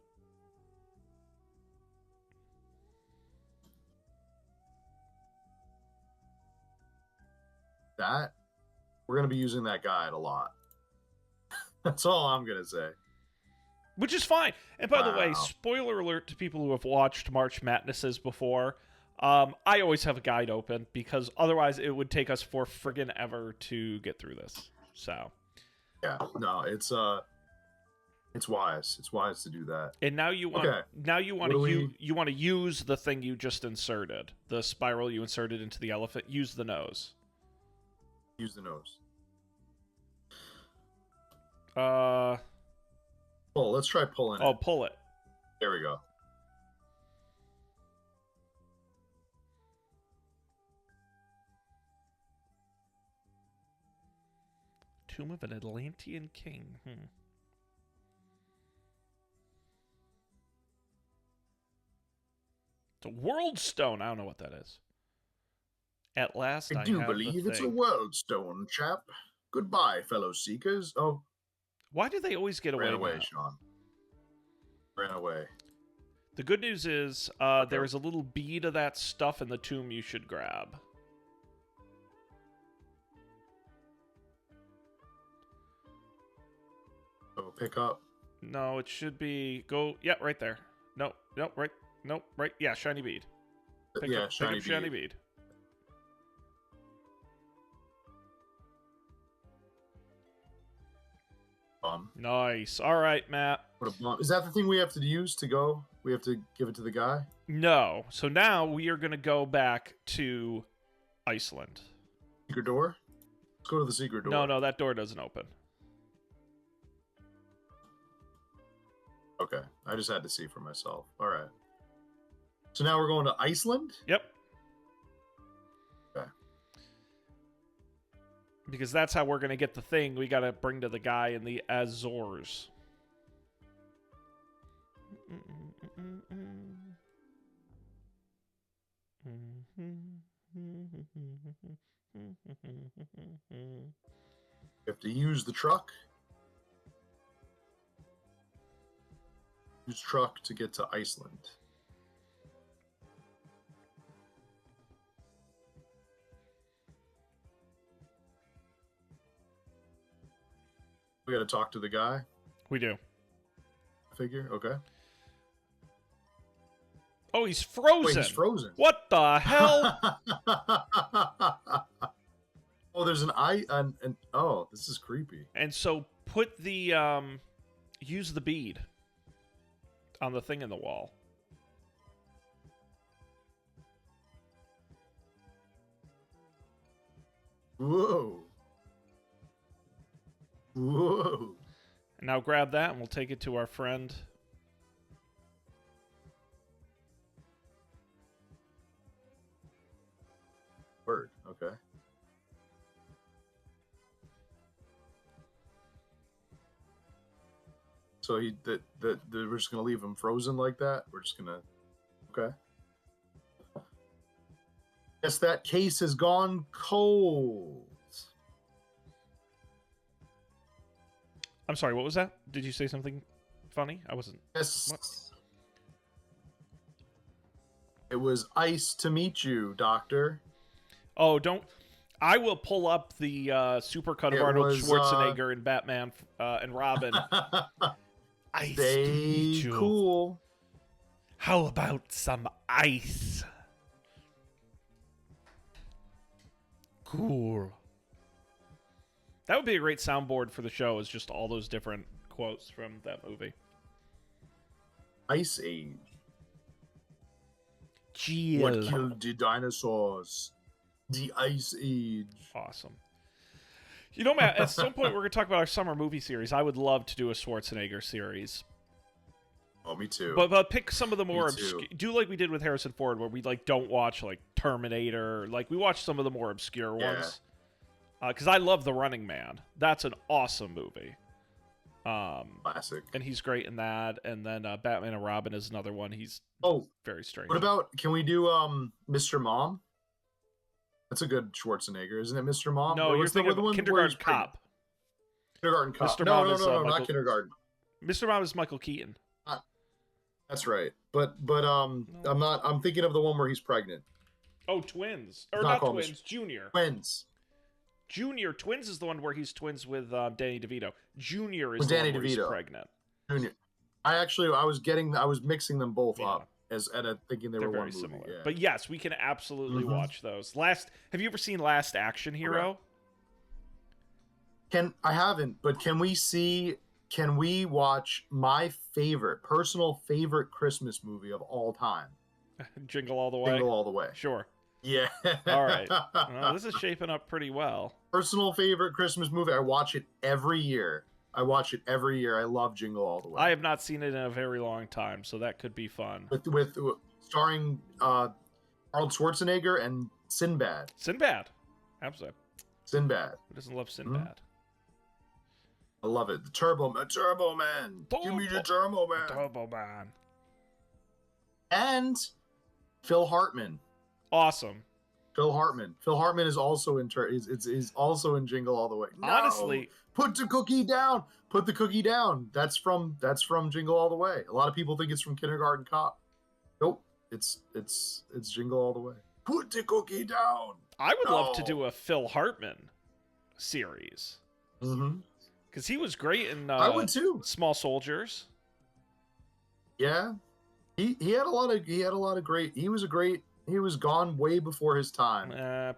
We're going to be using that guide a lot. That's all I'm going to say.
Which is fine. And by the way, spoiler alert to people who have watched March Matt-nesses before. I always have a guide open because otherwise it would take us for friggin' ever to get through this. So.
Yeah, no, it's wise. It's wise to do that.
And now you want you want to use the thing you just inserted, the spiral you inserted into the elephant. Use the nose.
Use the nose. Pull. Let's try pulling it.
Oh, pull it.
There we go.
Tomb of an Atlantean king. It's a world stone. I don't know what that is. At last, I
do believe it's a world stone, chap. Goodbye, fellow seekers. Oh.
Why do they always get away?
Ran away, Sean. Ran away.
The good news is there is a little bead of that stuff in the tomb you should grab.
So pick up.
No, it should be yeah, right there. No, right. Nope, right. Yeah, shiny bead. Pick up shiny bead.
bum.
Nice. All right, Matt.
What a bum. Is that the thing we have to use to go? We have to give it to the guy?
No. So now we are going to go back to Iceland.
Secret door? Let's go to the secret door.
No, that door doesn't open.
Okay. I just had to see for myself. All right. So now we're going to Iceland?
Yep.
Okay.
Because that's how we're going to get the thing we got to bring to the guy in the Azores.
You have to use the truck. Use truck to get to Iceland. We got to talk to the guy.
We do.
Figure. Okay.
Oh, he's frozen.
Wait, he's frozen.
What the hell?
Oh, there's an eye. Oh, this is creepy.
And so put the use the bead on the thing in the wall.
Whoa. Whoa.
And now grab that and we'll take it to our friend.
Word. Okay. So we're just gonna leave him frozen like that. We're just gonna. Okay. Guess that case has gone cold.
I'm sorry, what was that? Did you say something funny? I wasn't.
Yes.
What?
It was ice to meet you, Doctor.
Oh, don't. I will pull up the supercut of Arnold Schwarzenegger and Batman and Robin. Ice to meet you.
Cool.
How about some ice? Cool. That would be a great soundboard for the show, is just all those different quotes from that movie.
Ice Age.
Chill.
What killed the dinosaurs? The Ice Age.
Awesome. You know, Matt, at some point we're going to talk about our summer movie series. I would love to do a Schwarzenegger series.
Oh, me too.
But pick some of the more
Me too.
obscure. Do like we did with Harrison Ford, where we like don't watch like Terminator. Like we watch some of the more obscure ones. Because I love The Running Man. That's an awesome movie.
Classic.
And he's great in that. And then Batman and Robin is another one. He's very strange.
What about, can we do Mr. Mom? That's a good Schwarzenegger, isn't it, Mr. Mom?
No, you're thinking of Kindergarten Cop.
Kindergarten Cop.
Mr.
No,
Mom is,
not Kindergarten.
Mr. Mom is Michael Keaton.
That's right. But I'm thinking of the one where he's pregnant.
Oh, Twins. Or not Twins, Junior.
Twins.
Junior. Twins is the one where he's twins with Danny DeVito. Junior is
With
the
Danny
one where he's
DeVito.
pregnant.
Junior. I was mixing them both up thinking
They're
were
very
one movie.
similar.
Yeah.
But yes, we can absolutely watch those. Have you ever seen Last Action Hero?
I haven't, but can we watch my personal favorite Christmas movie of all time?
Jingle All the Way?
Jingle All the Way.
Sure.
Yeah.
All right. Well, this is shaping up pretty well.
Personal favorite Christmas movie. I watch it every year. I love Jingle All the Way.
I have not seen it in a very long time, so that could be fun.
With starring Arnold Schwarzenegger and Sinbad.
Sinbad. Absolutely.
Sinbad.
Who doesn't love Sinbad?
I love it. The Turbo Man. Give me the Turbo Man.
Turbo Man.
And Phil Hartman.
Awesome.
Phil Hartman. Phil Hartman is also is also in Jingle All the Way. No!
Honestly,
put the cookie down. Put the cookie down. That's from Jingle All the Way. A lot of people think it's from Kindergarten Cop. Nope. It's Jingle All the Way. Put the cookie down.
I would love to do a Phil Hartman series.
Mm-hmm.
Because he was great in
I would too.
Small Soldiers.
Yeah. He had a lot of great. He was gone way before his time.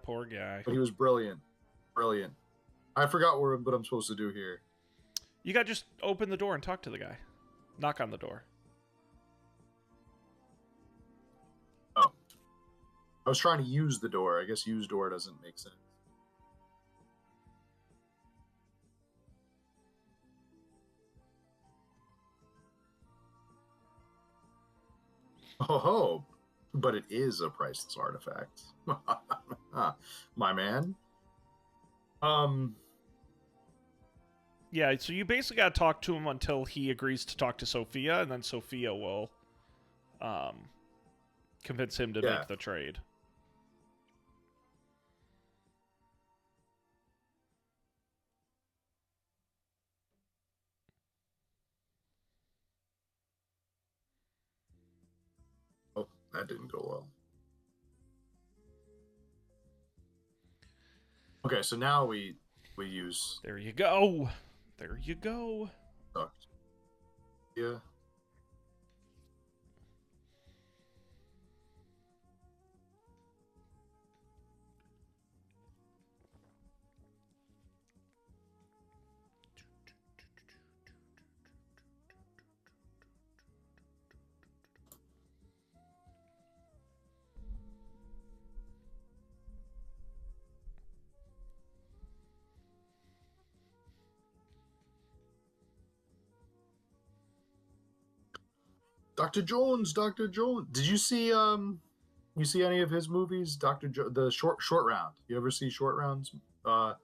Poor guy.
But he was brilliant. Brilliant. I forgot what I'm supposed to do here.
You got to just open the door and talk to the guy. Knock on the door.
Oh. I was trying to use the door. I guess use door doesn't make sense. Oh ho. But it is a priceless artifact. My man.
Yeah, so you basically got to talk to him until he agrees to talk to Sophia, and then Sophia will convince him to make the trade.
Oh, that didn't go well. Okay, so now we use...
There you go. There you go.
Yeah. Dr. Jones. Did you see any of his movies? The short round. You ever see Short Rounds?
What?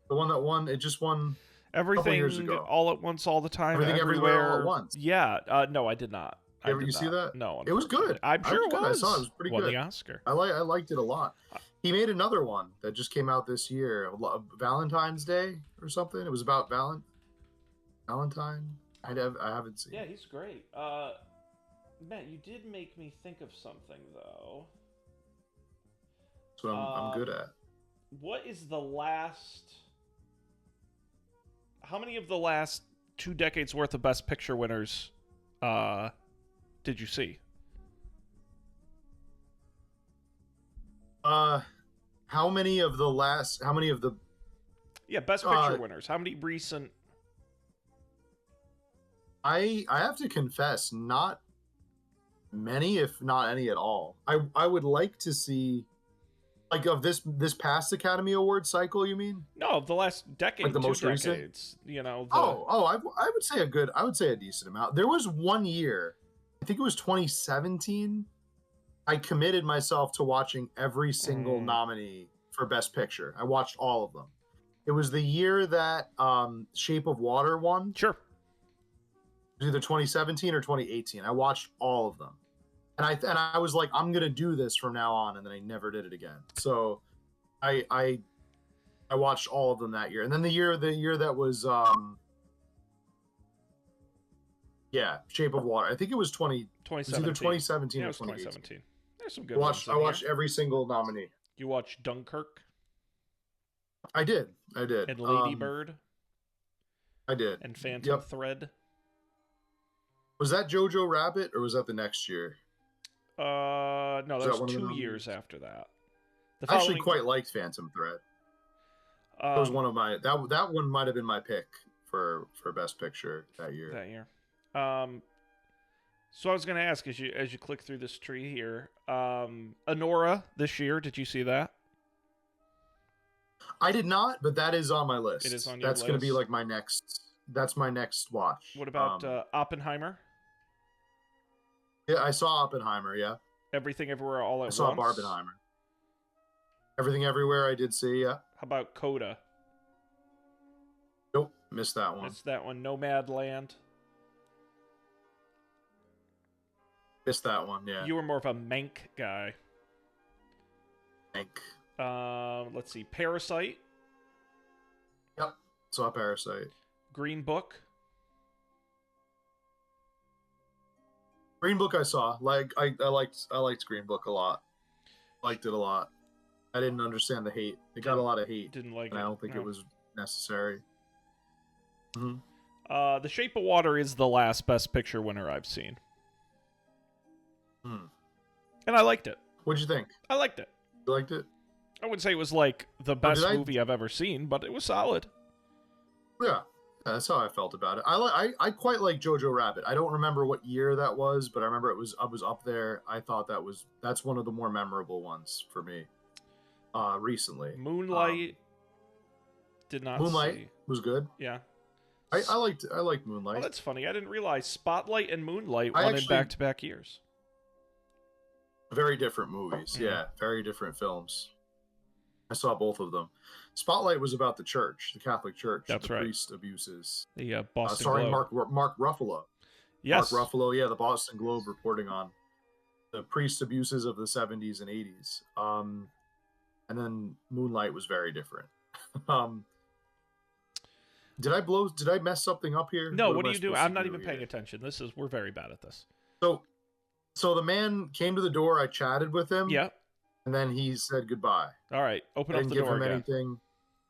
The one that won, it just won
Everything
years ago.
all at once, all the time,
Everything everywhere all at once.
Yeah. No, I did not.
You see that?
No,
it was good.
I'm sure it was.
I saw it. It was pretty
Won
good.
the Oscar.
I liked it a lot. He made another one that just came out this year, Valentine's Day or something. It was about Valentine. I haven't seen.
Yeah, he's great. Matt, you did make me think of something though.
That's what I'm good at.
What is the last? How many of the last 2 decades worth of Best Picture winners did you see?
How many of the
Best Picture winners? How many recent?
I have to confess, not many, if not any at all. I would like to see, like, of this past Academy Award cycle. You mean?
No, of the last decade,
like the most
decades.
Recent?
You know.
I would say a decent amount. There was one year, I think it was 2017. I committed myself to watching every single nominee for Best Picture. I watched all of them. It was the year that Shape of Water won.
Sure.
It was either 2017 or 2018. I watched all of them. And I was like, I'm gonna do this from now on, and then I never did it again. So I watched all of them that year. And then the year that was Shape of Water. I think it was 2017. It was either 2017 or 2017.
There's some good ones.
I watched every single nominee.
You watched Dunkirk?
I did.
And Lady Bird?
I did.
And Phantom Thread?
Was that Jojo Rabbit, or was that the next year?
No, that was 2 years after that.
I actually quite liked Phantom Thread. That was one of my that one might have been my pick for Best Picture that year.
So I was going to ask, as you click through this tree here, Anora this year, did you see that?
I did not, but that is on my list.
It is on your
list. That's going to be like that's my next watch.
What about Oppenheimer?
Yeah, I saw Oppenheimer, yeah.
Everything Everywhere All at Once?
I saw Barbenheimer. Everything Everywhere I did see, yeah.
How about Coda?
Nope, missed that one.
Missed that one. Nomadland?
Missed that one, yeah.
You were more of a Mank guy.
Mank.
Let's see. Parasite?
Yep, saw Parasite.
Green Book?
Green Book I saw. Like I liked Green Book a lot. Liked it a lot. I didn't understand the hate. It got a lot of hate.
Didn't like it.
And I don't think it was necessary.
Mm-hmm. The Shape of Water is the last Best Picture winner I've seen. And I liked it.
What'd you think?
I liked it.
You liked it?
I wouldn't say it was like the best movie I've ever seen, but it was solid.
Yeah. That's how I felt about it. I quite like Jojo Rabbit. I don't remember what year that was, but I remember I was up there. I thought that's one of the more memorable ones for me. Recently.
Moonlight did not
Moonlight
see.
was good.
Yeah.
I liked
Oh,
Moonlight.
that's funny. I didn't realize Spotlight and Moonlight
I
won in
actually
back-to-back years.
very different movies. Yeah, very different films. I saw both of them. Spotlight was about the church, the Catholic Church,
That's
the
right.
priest abuses.
The Boston
Starring
Globe.
Mark Ruffalo.
Yes.
Mark Ruffalo, yeah, the Boston Globe reporting on the priest abuses of the 70s and 80s. And then Moonlight was very different. Did I mess something up here?
No, what
am
are
I
you doing?
supposed to
I'm not
do
even paying
here?
attention. We're very bad at this.
So the man came to the door. I chatted with him.
Yeah.
And then he said goodbye.
All right. Open
I
up
didn't
the
give
door
him
again.
anything.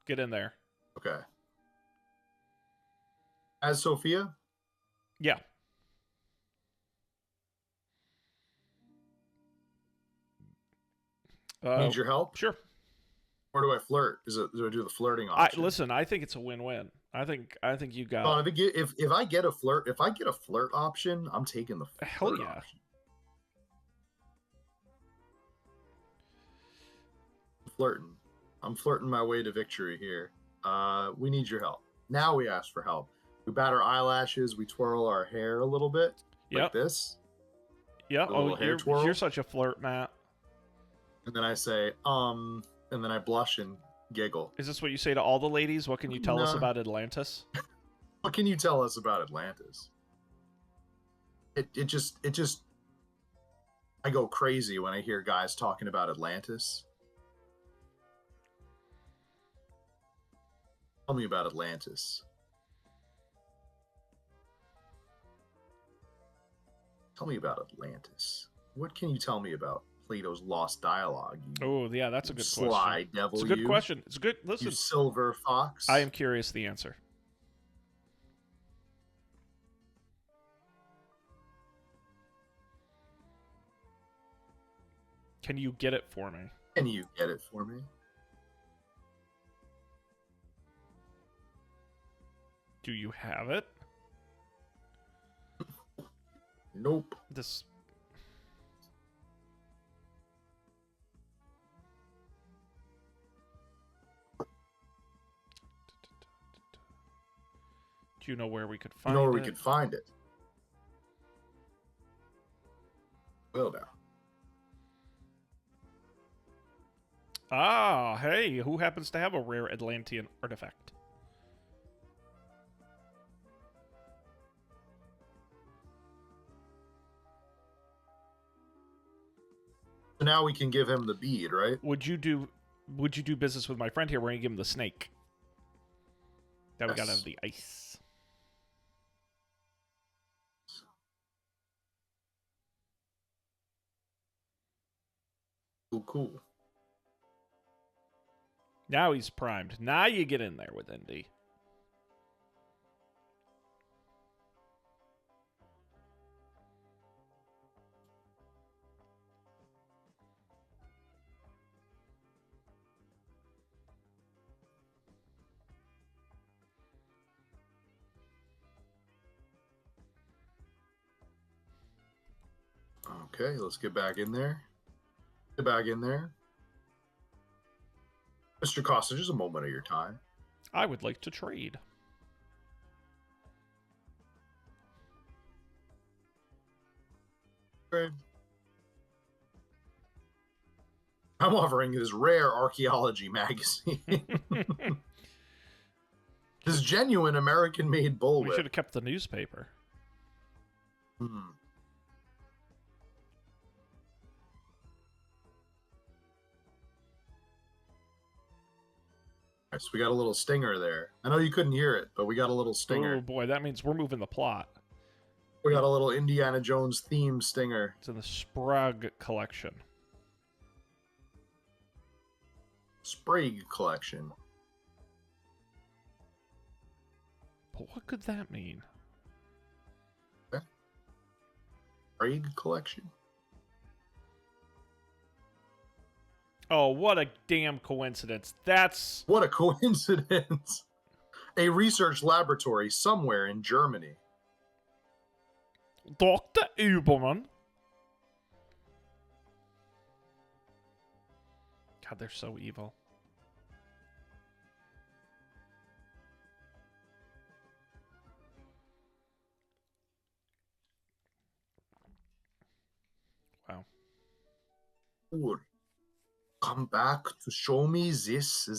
Get in there.
Okay. As Sophia?
Yeah.
Need your help?
Sure.
Or do I flirt? Do I do the flirting option?
Listen, I think it's a win-win. I think you got.
Oh, if I get a flirt option, I'm taking the flirt option. I'm flirting my way to victory here. We need your help. Now we ask for help. We bat our eyelashes. We twirl our hair a little bit, like this.
Yeah. Oh, you're such a flirt, Matt.
And then I say, and then I blush and giggle.
Is this what you say to all the ladies? What can you tell us about Atlantis?
What can you tell us about Atlantis? It just I go crazy when I hear guys talking about Atlantis. Tell me about Atlantis. Tell me about Atlantis. What can you tell me about Plato's lost dialogue?
Oh, yeah, that's a good question.
Sly devil,
it's a good question. It's good. Listen,
you silver fox.
I am curious the answer. Can you get it for me?
Can you get it for me?
Do you have it?
Nope.
This. Do you know where we could find it?
You know where we could find it? Well, now.
Ah, hey, who happens to have a rare Atlantean artifact?
So now we can give him the bead, right?
Would you do business with my friend here? We're gonna give him the snake. Now we gotta have the ice.
Cool.
Now he's primed. Now you get in there with Indy.
Okay, let's get back in there. Get back in there. Mr. Costa, just a moment of your time.
I would like to trade.
Trade. I'm offering this rare archaeology magazine. This genuine American-made bullwhip.
We should have kept the newspaper.
So we got a little stinger there. I know you couldn't hear it, but we got a little stinger.
Oh boy, that means we're moving the plot.
We got a little Indiana Jones themed stinger.
It's in the Sprague collection.
Sprague collection.
But what could that mean?
Sprague collection?
Oh, what a damn coincidence. That's...
What a coincidence. a research laboratory somewhere in Germany.
Dr. Uberman. God, they're so evil. Wow.
Come back to show me this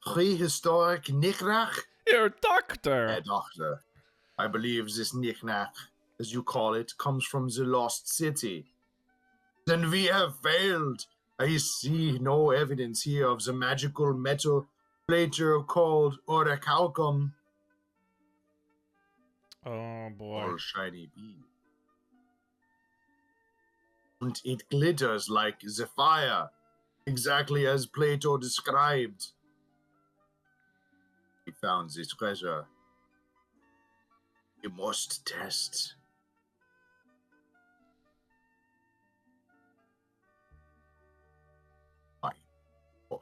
prehistoric knickknack?
Your doctor!
Doctor, I believe this knickknack, as you call it, comes from the lost city. Then we have failed. I see no evidence here of the magical metal plater called orichalcum.
Oh, boy.
All shiny bead. And it glitters like the fire, exactly as Plato described. We found this treasure. You must test. My foot.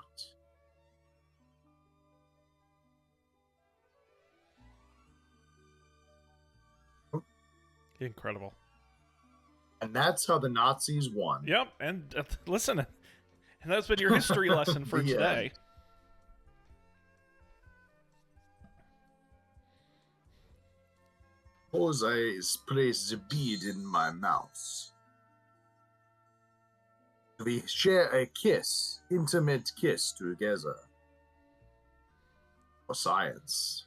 Incredible.
And that's how the Nazis won.
Yep, and listen, and that's been your history lesson for
The
today.
Suppose I place the bead in my mouth. We share a kiss, intimate kiss together. For science.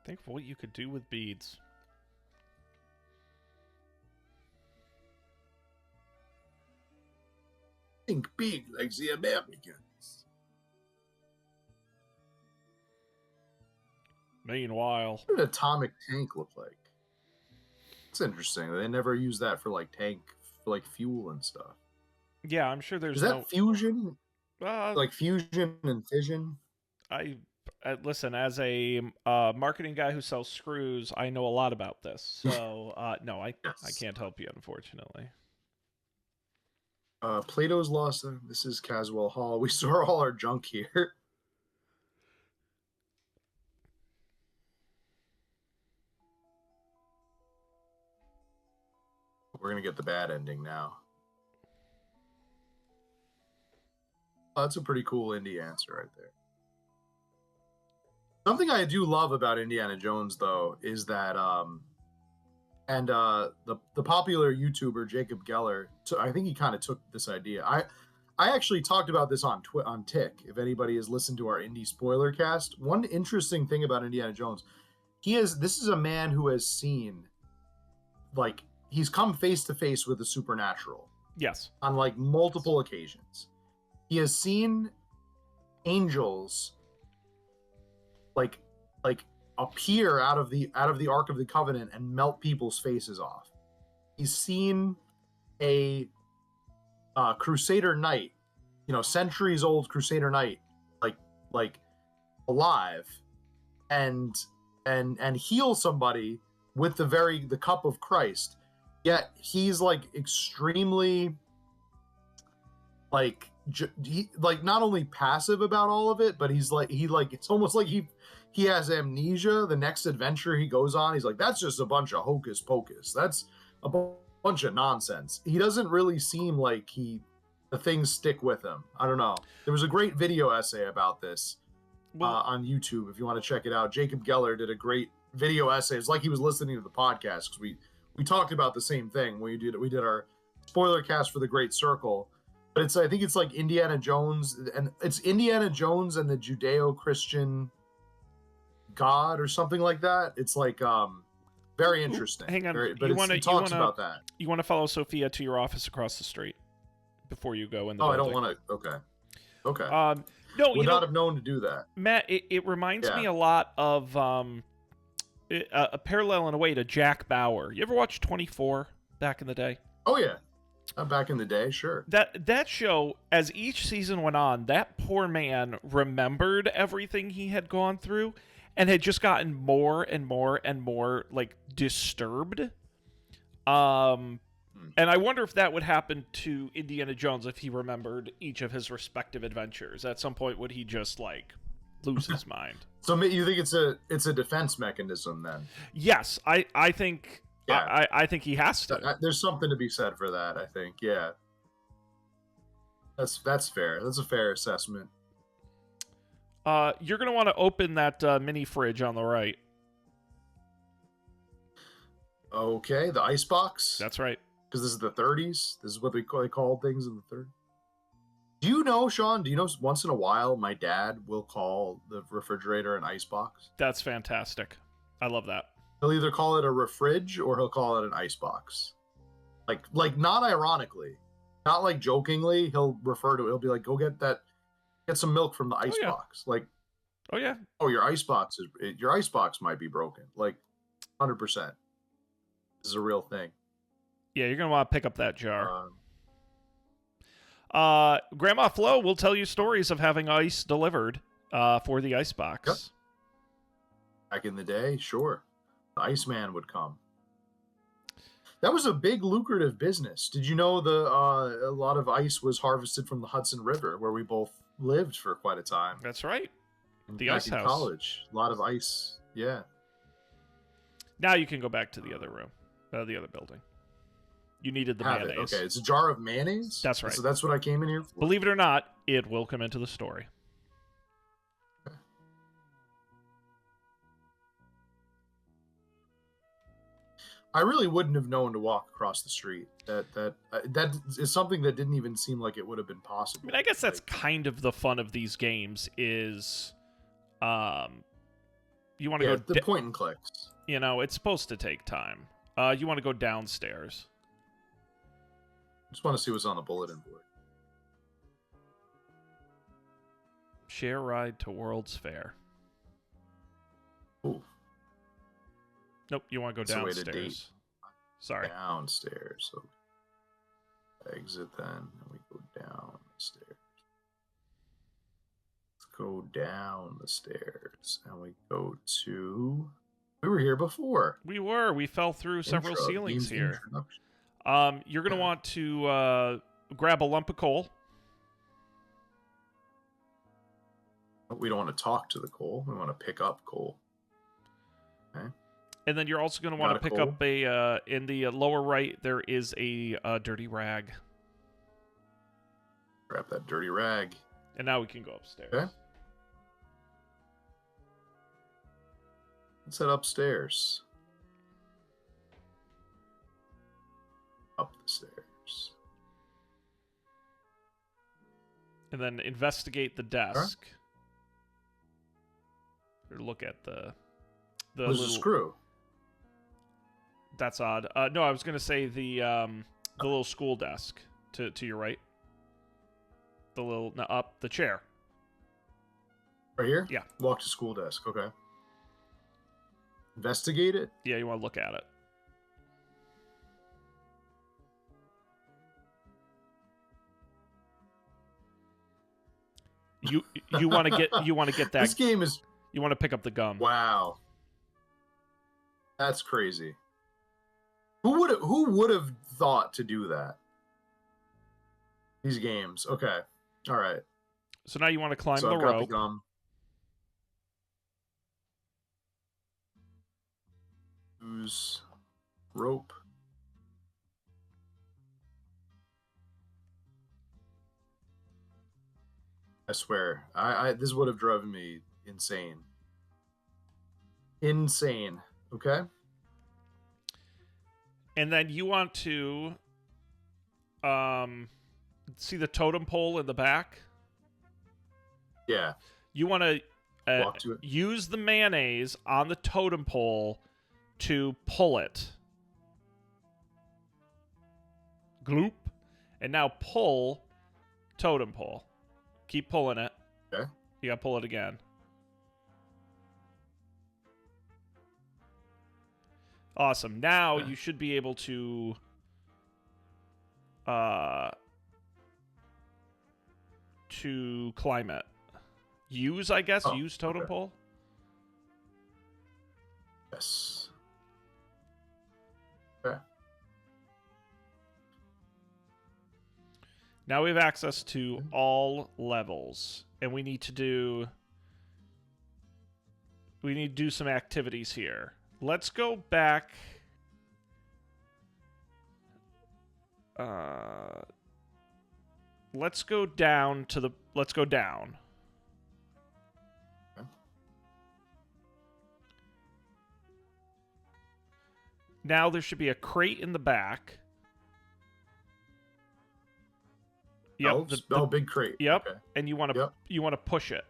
Think of what you could do with beads.
Think big like the Americans.
Meanwhile,
What did an atomic tank look like? It's interesting. They never use that for like fuel and stuff.
yeah, I'm sure there's
Is that fusion? Like fusion and fission?
Listen, as a marketing guy who sells screws, I know a lot about this. So no, I can't help you, unfortunately.
Plato's Lost. This is Caswell Hall. We store all our junk here. We're gonna get the bad ending now. Oh, that's a pretty cool indie answer right there. Something I do love about Indiana Jones, though, is that the popular YouTuber Jacob Geller, I think he kind of took this idea. I actually talked about this on Tick. If anybody has listened to our indie spoiler cast, one interesting thing about Indiana Jones, this is a man who has seen, like, he's come face to face with the supernatural.
Yes.
On like multiple occasions. He has seen angels like appear out of the Ark of the Covenant and melt people's faces off. He's seen a Crusader knight, centuries old Crusader knight, like alive, and heal somebody with the cup of Christ. Yet he's like extremely not only passive about all of it, but he's like it's almost like he has amnesia. The next adventure he goes on, he's like, that's just a bunch of hocus pocus. That's a bunch of nonsense. He doesn't really seem like the things stick with him. I don't know. There was a great video essay about this on YouTube if you want to check it out. Jacob Geller did a great video essay. It's like he was listening to the podcast because we talked about the same thing. We did our spoiler cast for The Great Circle. But I think it's like Indiana Jones, and it's Indiana Jones and the Judeo-Christian God or something like that. It's like very interesting.
Hang on,
he talks about that.
You want to follow Sophia to your office across the street before you go in the
building.
I
don't want to. Okay.
No,
would not have known to do that.
Matt, it reminds me a lot of a parallel in a way to Jack Bauer. You ever watch 24 back in the day?
Oh yeah. Back in the day, sure.
That show, as each season went on, that poor man remembered everything he had gone through and had just gotten more and more and more like disturbed. And I wonder if that would happen to Indiana Jones if he remembered each of his respective adventures. At some point, would he just like lose his mind?
So you think it's a defense mechanism then?
Yes, I think
Yeah.
I think he has to.
There's something to be said for that, I think. Yeah. That's fair. That's a fair assessment.
You're gonna want to open that mini fridge on the right.
Okay, the ice box.
That's right.
Because this is the 30s. This is what they called things in the 30s. Do you know, Sean? Do you know once in a while my dad will call the refrigerator an ice box?
That's fantastic. I love that.
He'll either call it a refridge or he'll call it an ice box. Like not ironically, not like jokingly. He'll refer to it. He'll be like, "Go get some milk from the ice box." Like,
oh yeah.
Oh, your ice box might be broken. Like, 100%. This is a real thing.
Yeah, you're gonna want to pick up that jar. Grandma Flo will tell you stories of having ice delivered for the icebox.
Yep. Back in the day, sure. The Iceman would come. That was a big lucrative business. Did you know a lot of ice was harvested from the Hudson River, where we both lived for quite a time?
That's right. The
Back
ice
in
house.
College. A lot of ice. Yeah.
Now you can go back to the other room, the other building. You needed the mayonnaise.
Okay, it's a jar of mayonnaise?
That's right.
So that's what I came in here for?
Believe it or not, it will come into the story.
Okay. I really wouldn't have known to walk across the street. That is something that didn't even seem like it would have been possible.
I mean, I guess that's kind of the fun of these games is, you want to go...
the point and clicks.
You know, it's supposed to take time. You want to go downstairs.
Just want to see what's on the bulletin board.
Share ride to World's Fair.
Ooh.
Nope, you want to go downstairs. Sorry.
Downstairs. Okay. Exit then. And we go down the stairs. Let's go down the stairs. And we go to... We were here before.
We were. We fell through several ceilings here. You're going to want to grab a lump of coal.
We don't want to talk to the coal. We want to pick up coal. Okay.
And then you're also going to want to pick up a... in the lower right, there is a dirty rag.
Grab that dirty rag.
And now we can go upstairs.
Okay. Let's head upstairs. Up the stairs.
And then investigate the desk. Or look at the
There's a screw.
That's odd. No, I was going to say the little school desk to your right. Up the chair.
Right here?
Yeah.
Walk to school desk. Okay. Investigate it?
Yeah, you want to look at it. You want to get that.
This game is...
You want to pick up the gum.
Wow. That's crazy. Who would have thought to do that? These games. Okay. All right.
So now you want to climb
So
the
I've got
rope.
the gum. Use rope. I swear, this would have driven me insane. Insane. Okay.
And then you want to see the totem pole in the back?
Yeah.
You want to
Walk to it.
use the mayonnaise on the totem pole to pull it. Gloop. And now pull totem pole. Keep pulling it.
Okay.
You gotta pull it again. Awesome. Now you should be able to climb it. Use, I guess, use totem pole.
Yes. Okay.
Now we have access to all levels, and we need to do some activities here. Let's go back. Let's go down to the. Let's go down.
Okay.
Now there should be a crate in the back. Yep.
Big crate.
Yep.
Okay.
And you want to push it.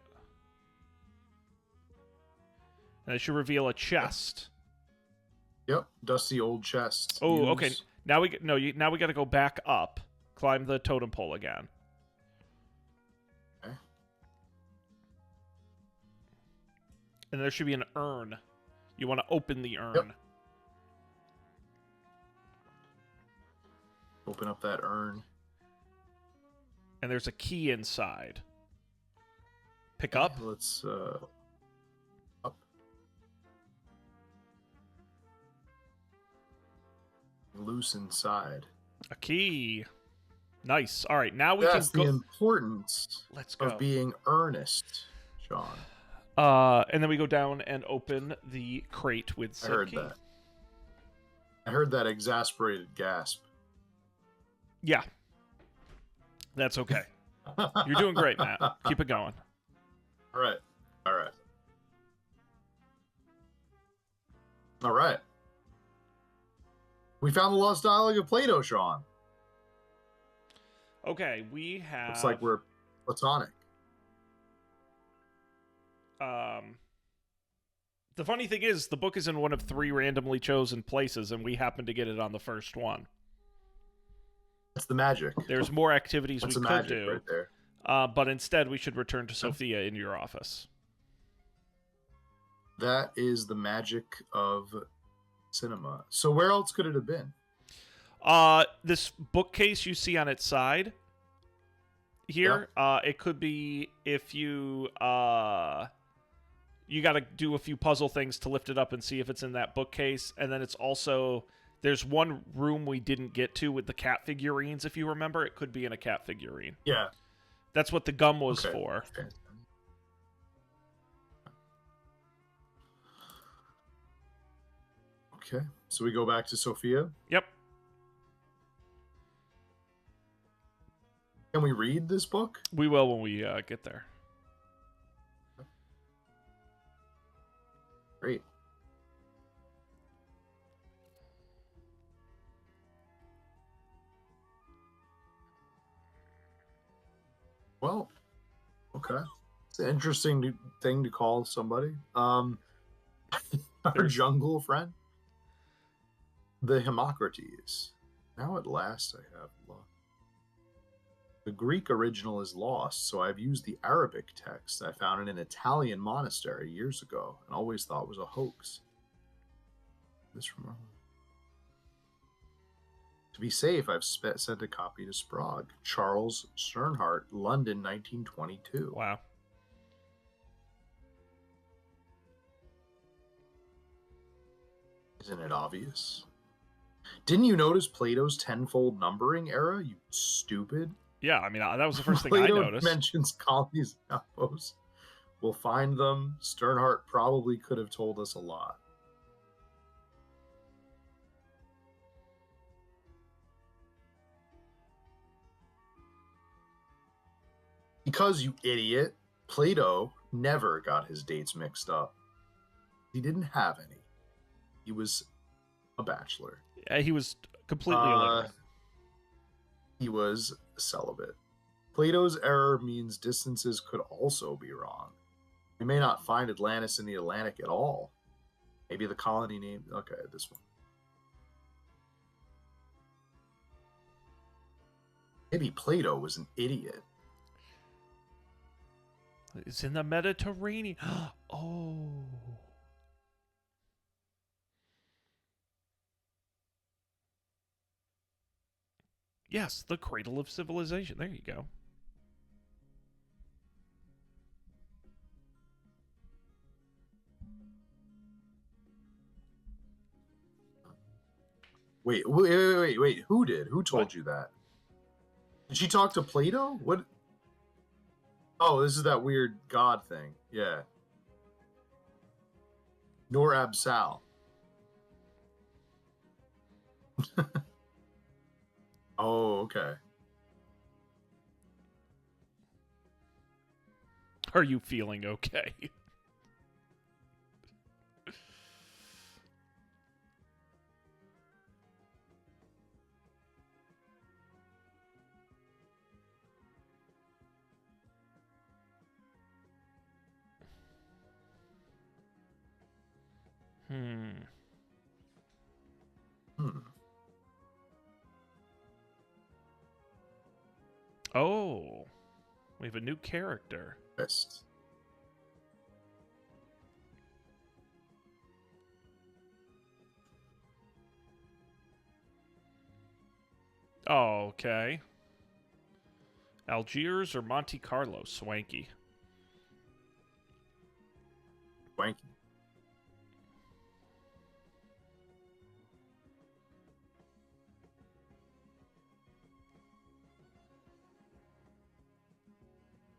And it should reveal a chest.
Yep. Dusty old chest.
Oh, okay. Now we got to go back up, climb the totem pole again.
Okay.
And there should be an urn. You want to open the urn.
Yep. Open up that urn.
And there's a key inside. Pick up.
Let's up. Loose inside.
A key. Nice. All right, now we
That's
can go.
the importance
Let's go.
of being earnest, Sean.
And then we go down and open the crate with said
I heard
key.
that. I heard that exasperated gasp.
Yeah. That's okay. You're doing great, Matt. Keep it going.
All right. All right. All right. We found the lost dialogue of Plato, Sean.
Okay, we have.
Looks like we're platonic.
The funny thing is, the book is in one of 3 randomly chosen places, and we happen to get it on the first one.
That's the magic.
There's more activities
That's
we
the
could
magic
do,
right there.
but instead we should return to Sophia in your office.
That is the magic of cinema. So where else could it have been?
This bookcase you see on its side here, it could be if you you got to do a few puzzle things to lift it up and see if it's in that bookcase. And then it's also, there's one room we didn't get to with the cat figurines, if you remember. It could be in a cat figurine.
Yeah.
That's what the gum was for.
Okay. Okay, so we go back to Sophia.
Yep.
Can we read this book?
We will when we get there.
Great. Well, okay. It's an interesting thing to call somebody. Our jungle friend. The Hippocrates. Now at last I have luck. The Greek original is lost, so I've used the Arabic text I found in an Italian monastery years ago and always thought was a hoax. To be safe, I've sent a copy to Sprague. Charles Sternhardt, London, 1922.
Wow.
Isn't it obvious? Didn't you notice Plato's tenfold numbering era, you stupid?
Yeah, I mean, that was the first thing I
Plato
noticed.
mentions colonies and outposts. We'll find them. Sternhardt probably could have told us a lot. Because, you idiot, Plato never got his dates mixed up. He didn't have any. He was a bachelor.
Yeah, he was completely illiterate.
He was celibate. Plato's error means distances could also be wrong. We may not find Atlantis in the Atlantic at all. Maybe the colony name. Okay, this one. Maybe Plato was an idiot.
It's in the Mediterranean. Oh. Yes, the cradle of civilization. There you go.
Wait. Who did? Who told you that? Did she talk to Plato? What? Oh, this is that weird god thing. Yeah. Nor Absal. Oh, okay.
Are you feeling okay? Hmm. Oh, we have a new character.
Yes.
Oh, okay. Algiers or Monte Carlo? Swanky.
Swanky.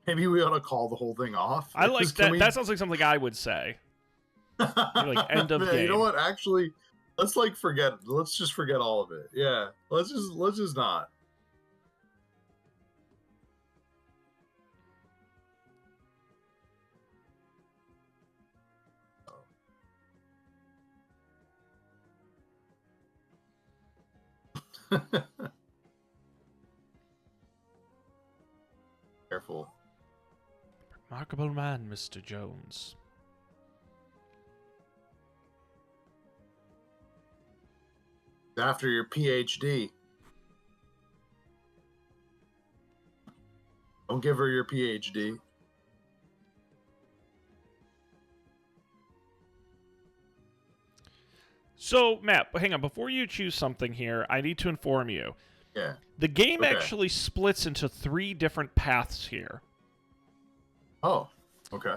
Maybe we ought to call the whole thing off.
I like that. That sounds like something I would say. Like end of game.
You know what? Actually, let's like forget. Let's just forget all of it. Yeah. Let's just not. Careful.
Remarkable man, Mr. Jones.
After your PhD. Don't give her your PhD.
So, Matt, hang on. Before you choose something here, I need to inform you.
Yeah.
The game
Okay.
actually splits into 3 different paths here.
Oh, okay.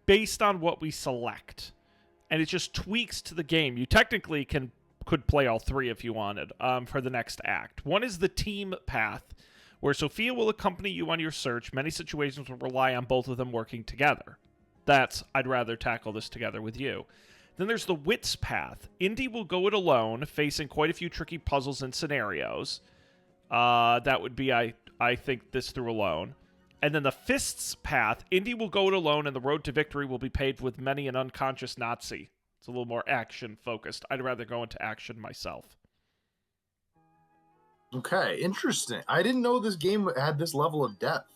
Based on what we select. And it just tweaks to the game. You technically could play all 3 if you wanted for the next act. One is the team path, where Sophia will accompany you on your search. Many situations will rely on both of them working together. I'd rather tackle this together with you. Then there's the wits path. Indy will go it alone, facing quite a few tricky puzzles and scenarios. That would be, I think, this through alone. And then the fists path. Indy will go it alone, and the road to victory will be paved with many an unconscious Nazi. It's a little more action-focused. I'd rather go into action myself.
Okay, interesting. I didn't know this game had this level of depth.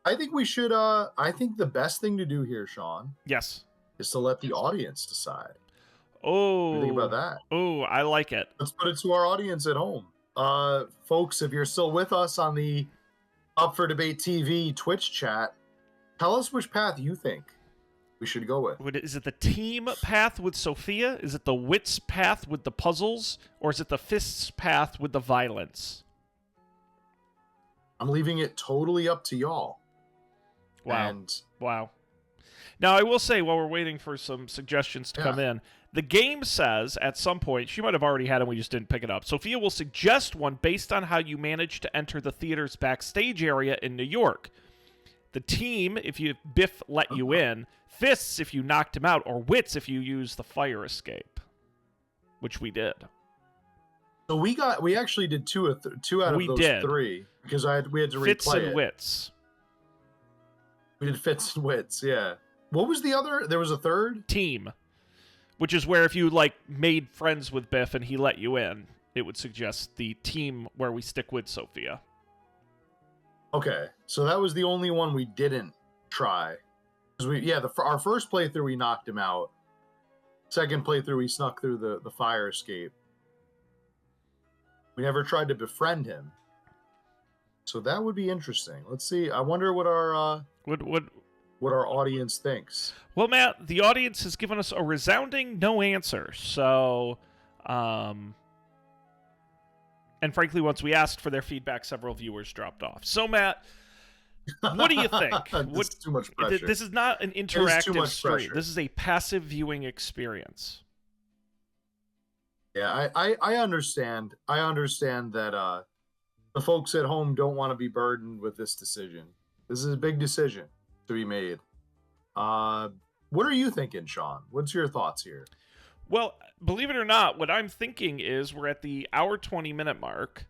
I think we should, I think the best thing to do here, Sean,
Yes.
is to let the audience decide.
Oh.
What do you think about that?
Oh, I like it.
Let's put it to our audience at home. Folks, if you're still with us on the Up for Debate TV Twitch chat, tell us which path you think we should go with.
Is it the team path with Sophia? Is it the wits path with the puzzles? Or is it the fists path with the violence?
I'm leaving it totally up to y'all.
Wow.
And
wow. Now, I will say, while we're waiting for some suggestions to come in, the game says at some point, she might have already had it, we just didn't pick it up. Sophia will suggest one based on how you managed to enter the theater's backstage area in New York. The team, if Biff let you in, fists if you knocked him out, or wits if you used the fire escape, which we did.
So we actually did two out of those 3 because we had to replay
Fits and
it.
wits.
We did fits and wits, yeah. What was the other? There was a third?
Team, which is where if you made friends with Biff and he let you in, it would suggest the team where we stick with Sophia.
Okay, so that was the only one we didn't try. Because our first playthrough we knocked him out. Second playthrough we snuck through the fire escape. We never tried to befriend him. So that would be interesting. Let's see. I wonder what our what our audience thinks.
Well, Matt, the audience has given us a resounding no answer. So, and frankly, once we asked for their feedback, several viewers dropped off. So, Matt, what do you think?
This is too much pressure.
This is not an interactive stream. This is a passive viewing experience.
Yeah, I understand. I understand that the folks at home don't want to be burdened with this decision. This is a big decision to be made. What are you thinking, Sean? What's your thoughts here?
Well, believe it or not, what I'm thinking is we're at the hour 20-minute mark.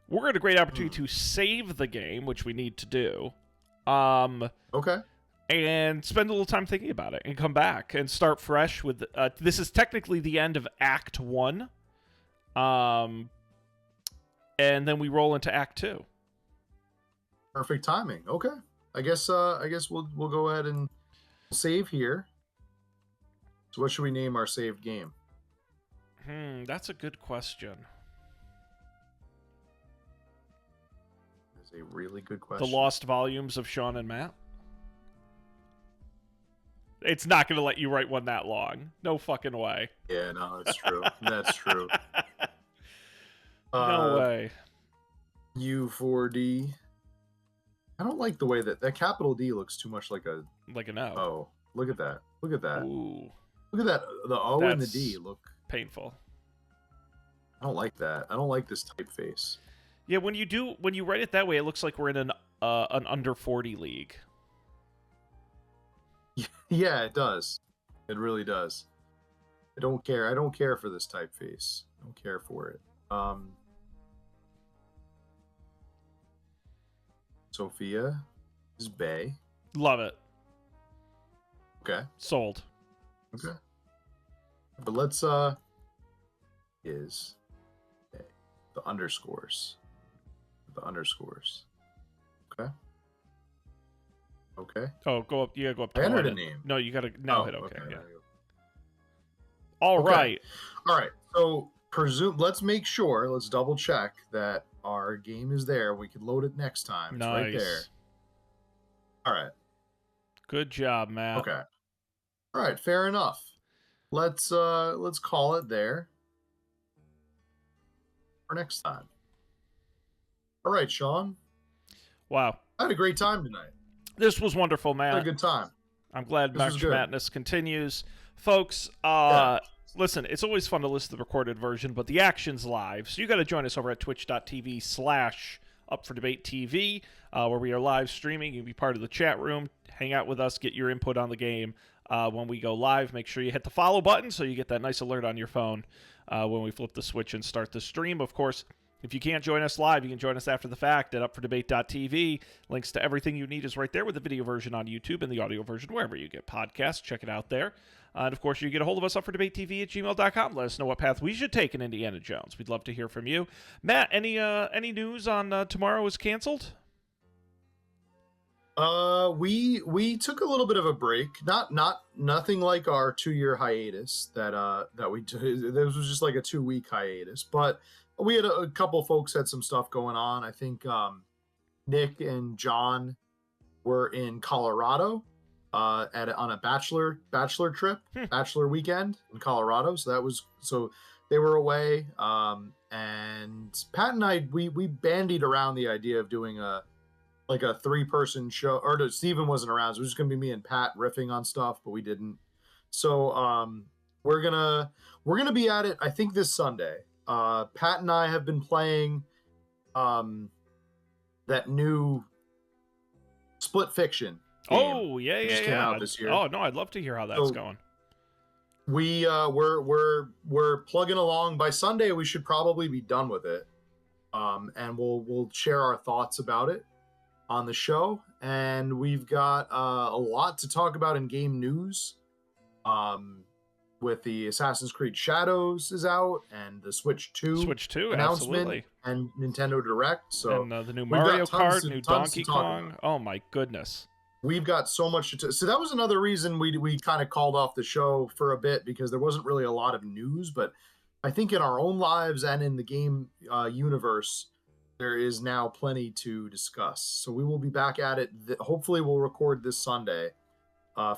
We're at a great opportunity to save the game, which we need to do.
Okay.
And spend a little time thinking about it and come back and start fresh with this is technically the end of Act 1. And then we roll into Act 2.
Perfect timing. Okay. I guess we'll go ahead and save here. So what should we name our saved game?
That's a good question.
That's a really good question.
The Lost Volumes of Sean and Matt? It's not going to let you write one that long. No fucking way.
Yeah, no, that's true. That's true.
No way.
U4D. I don't like the way that capital D looks too much like an
O.
Oh, look at that. Look at that.
Ooh.
Look at that. The O and the D look
painful.
I don't like that. I don't like this typeface.
Yeah, when you write it that way, it looks like we're in an under 40 league.
Yeah, it does. It really does. I don't care. I don't care for this typeface. I don't care for it. Sophia is Bay.
Love it.
Okay.
Sold.
Okay. But let's is okay. The underscores. Okay. Okay.
Oh, go up. You gotta go up to
I entered
one.
a name.
No, you gotta now hit okay. Yeah.
Okay.
Right.
All right. So let's make sure. Let's double check that our game is there. We can load it next time. It's right there. All right.
Good job, Matt.
Okay. All right. Fair enough. Let's call it there for next time. All right, Sean.
Wow.
I had a great time tonight.
This was wonderful, Matt.
I had a good time.
I'm glad Matt-ness continues. Folks, listen, it's always fun to listen to the recorded version, but the action's live. So you got to join us over at twitch.tv/UpForDebateTV, where we are live streaming. You can be part of the chat room, hang out with us, get your input on the game. When we go live, make sure you hit the follow button so you get that nice alert on your phone when we flip the switch and start the stream. Of course, if you can't join us live, you can join us after the fact at UpForDebate.tv. Links to everything you need is right there with the video version on YouTube and the audio version wherever you get podcasts. Check it out there. And, of course, you get a hold of us UpForDebateTV@gmail.com. Let us know what path we should take in Indiana Jones. We'd love to hear from you. Matt, any news on Tomorrow is Canceled?
We took a little bit of a break. Nothing like our 2-year hiatus that we took. This was just like a 2-week hiatus, but we had a couple folks had some stuff going on. I think Nick and John were in Colorado on a bachelor trip, bachelor weekend in Colorado. So they were away. And Pat and I we bandied around the idea of doing a 3-person show. Or Steven wasn't around, so it was just gonna be me and Pat riffing on stuff, but we didn't. So we're gonna be at it, I think, this Sunday. Pat and I have been playing that new Split Fiction game.
Oh, yeah.
Came out this year.
Oh, no, I'd love to hear how that's going.
We're plugging along. By Sunday, we should probably be done with it. And we'll share our thoughts about it on the show. And we've got a lot to talk about in game news. With the Assassin's Creed Shadows is out, and the Switch 2 announcement,
absolutely.
And Nintendo Direct. So
and the new Mario Kart, new Donkey Kong. Oh my goodness.
We've got so much to so that was another reason we kind of called off the show for a bit, because there wasn't really a lot of news, but I think in our own lives and in the game universe, there is now plenty to discuss. So we will be back at it. Hopefully we'll record this Sunday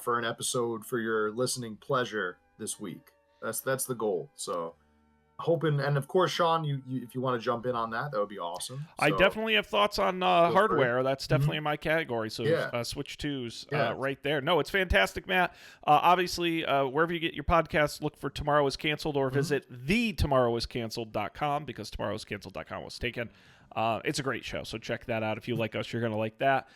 for an episode for your listening pleasure this week. That's the goal. So hoping, and of course, Sean, you if you want to jump in on that would be awesome.
I definitely have thoughts on hardware. That's definitely in my category. So Switch 2's right there. No, it's fantastic, Matt. Obviously, wherever you get your podcasts, look for Tomorrow is Canceled, or visit thetomorrowiscanceled.com, because tomorrowscanceled.com was taken. It's a great show, so check that out. If you like us, you're going to like that.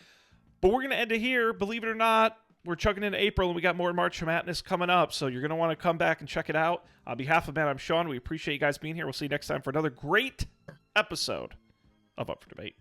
But we're going to end it here. Believe it or not, we're chugging into April, and we got more March Madness coming up, so you're going to want to come back and check it out. On behalf of Matt, I'm Sean. We appreciate you guys being here. We'll see you next time for another great episode of Up for Debate.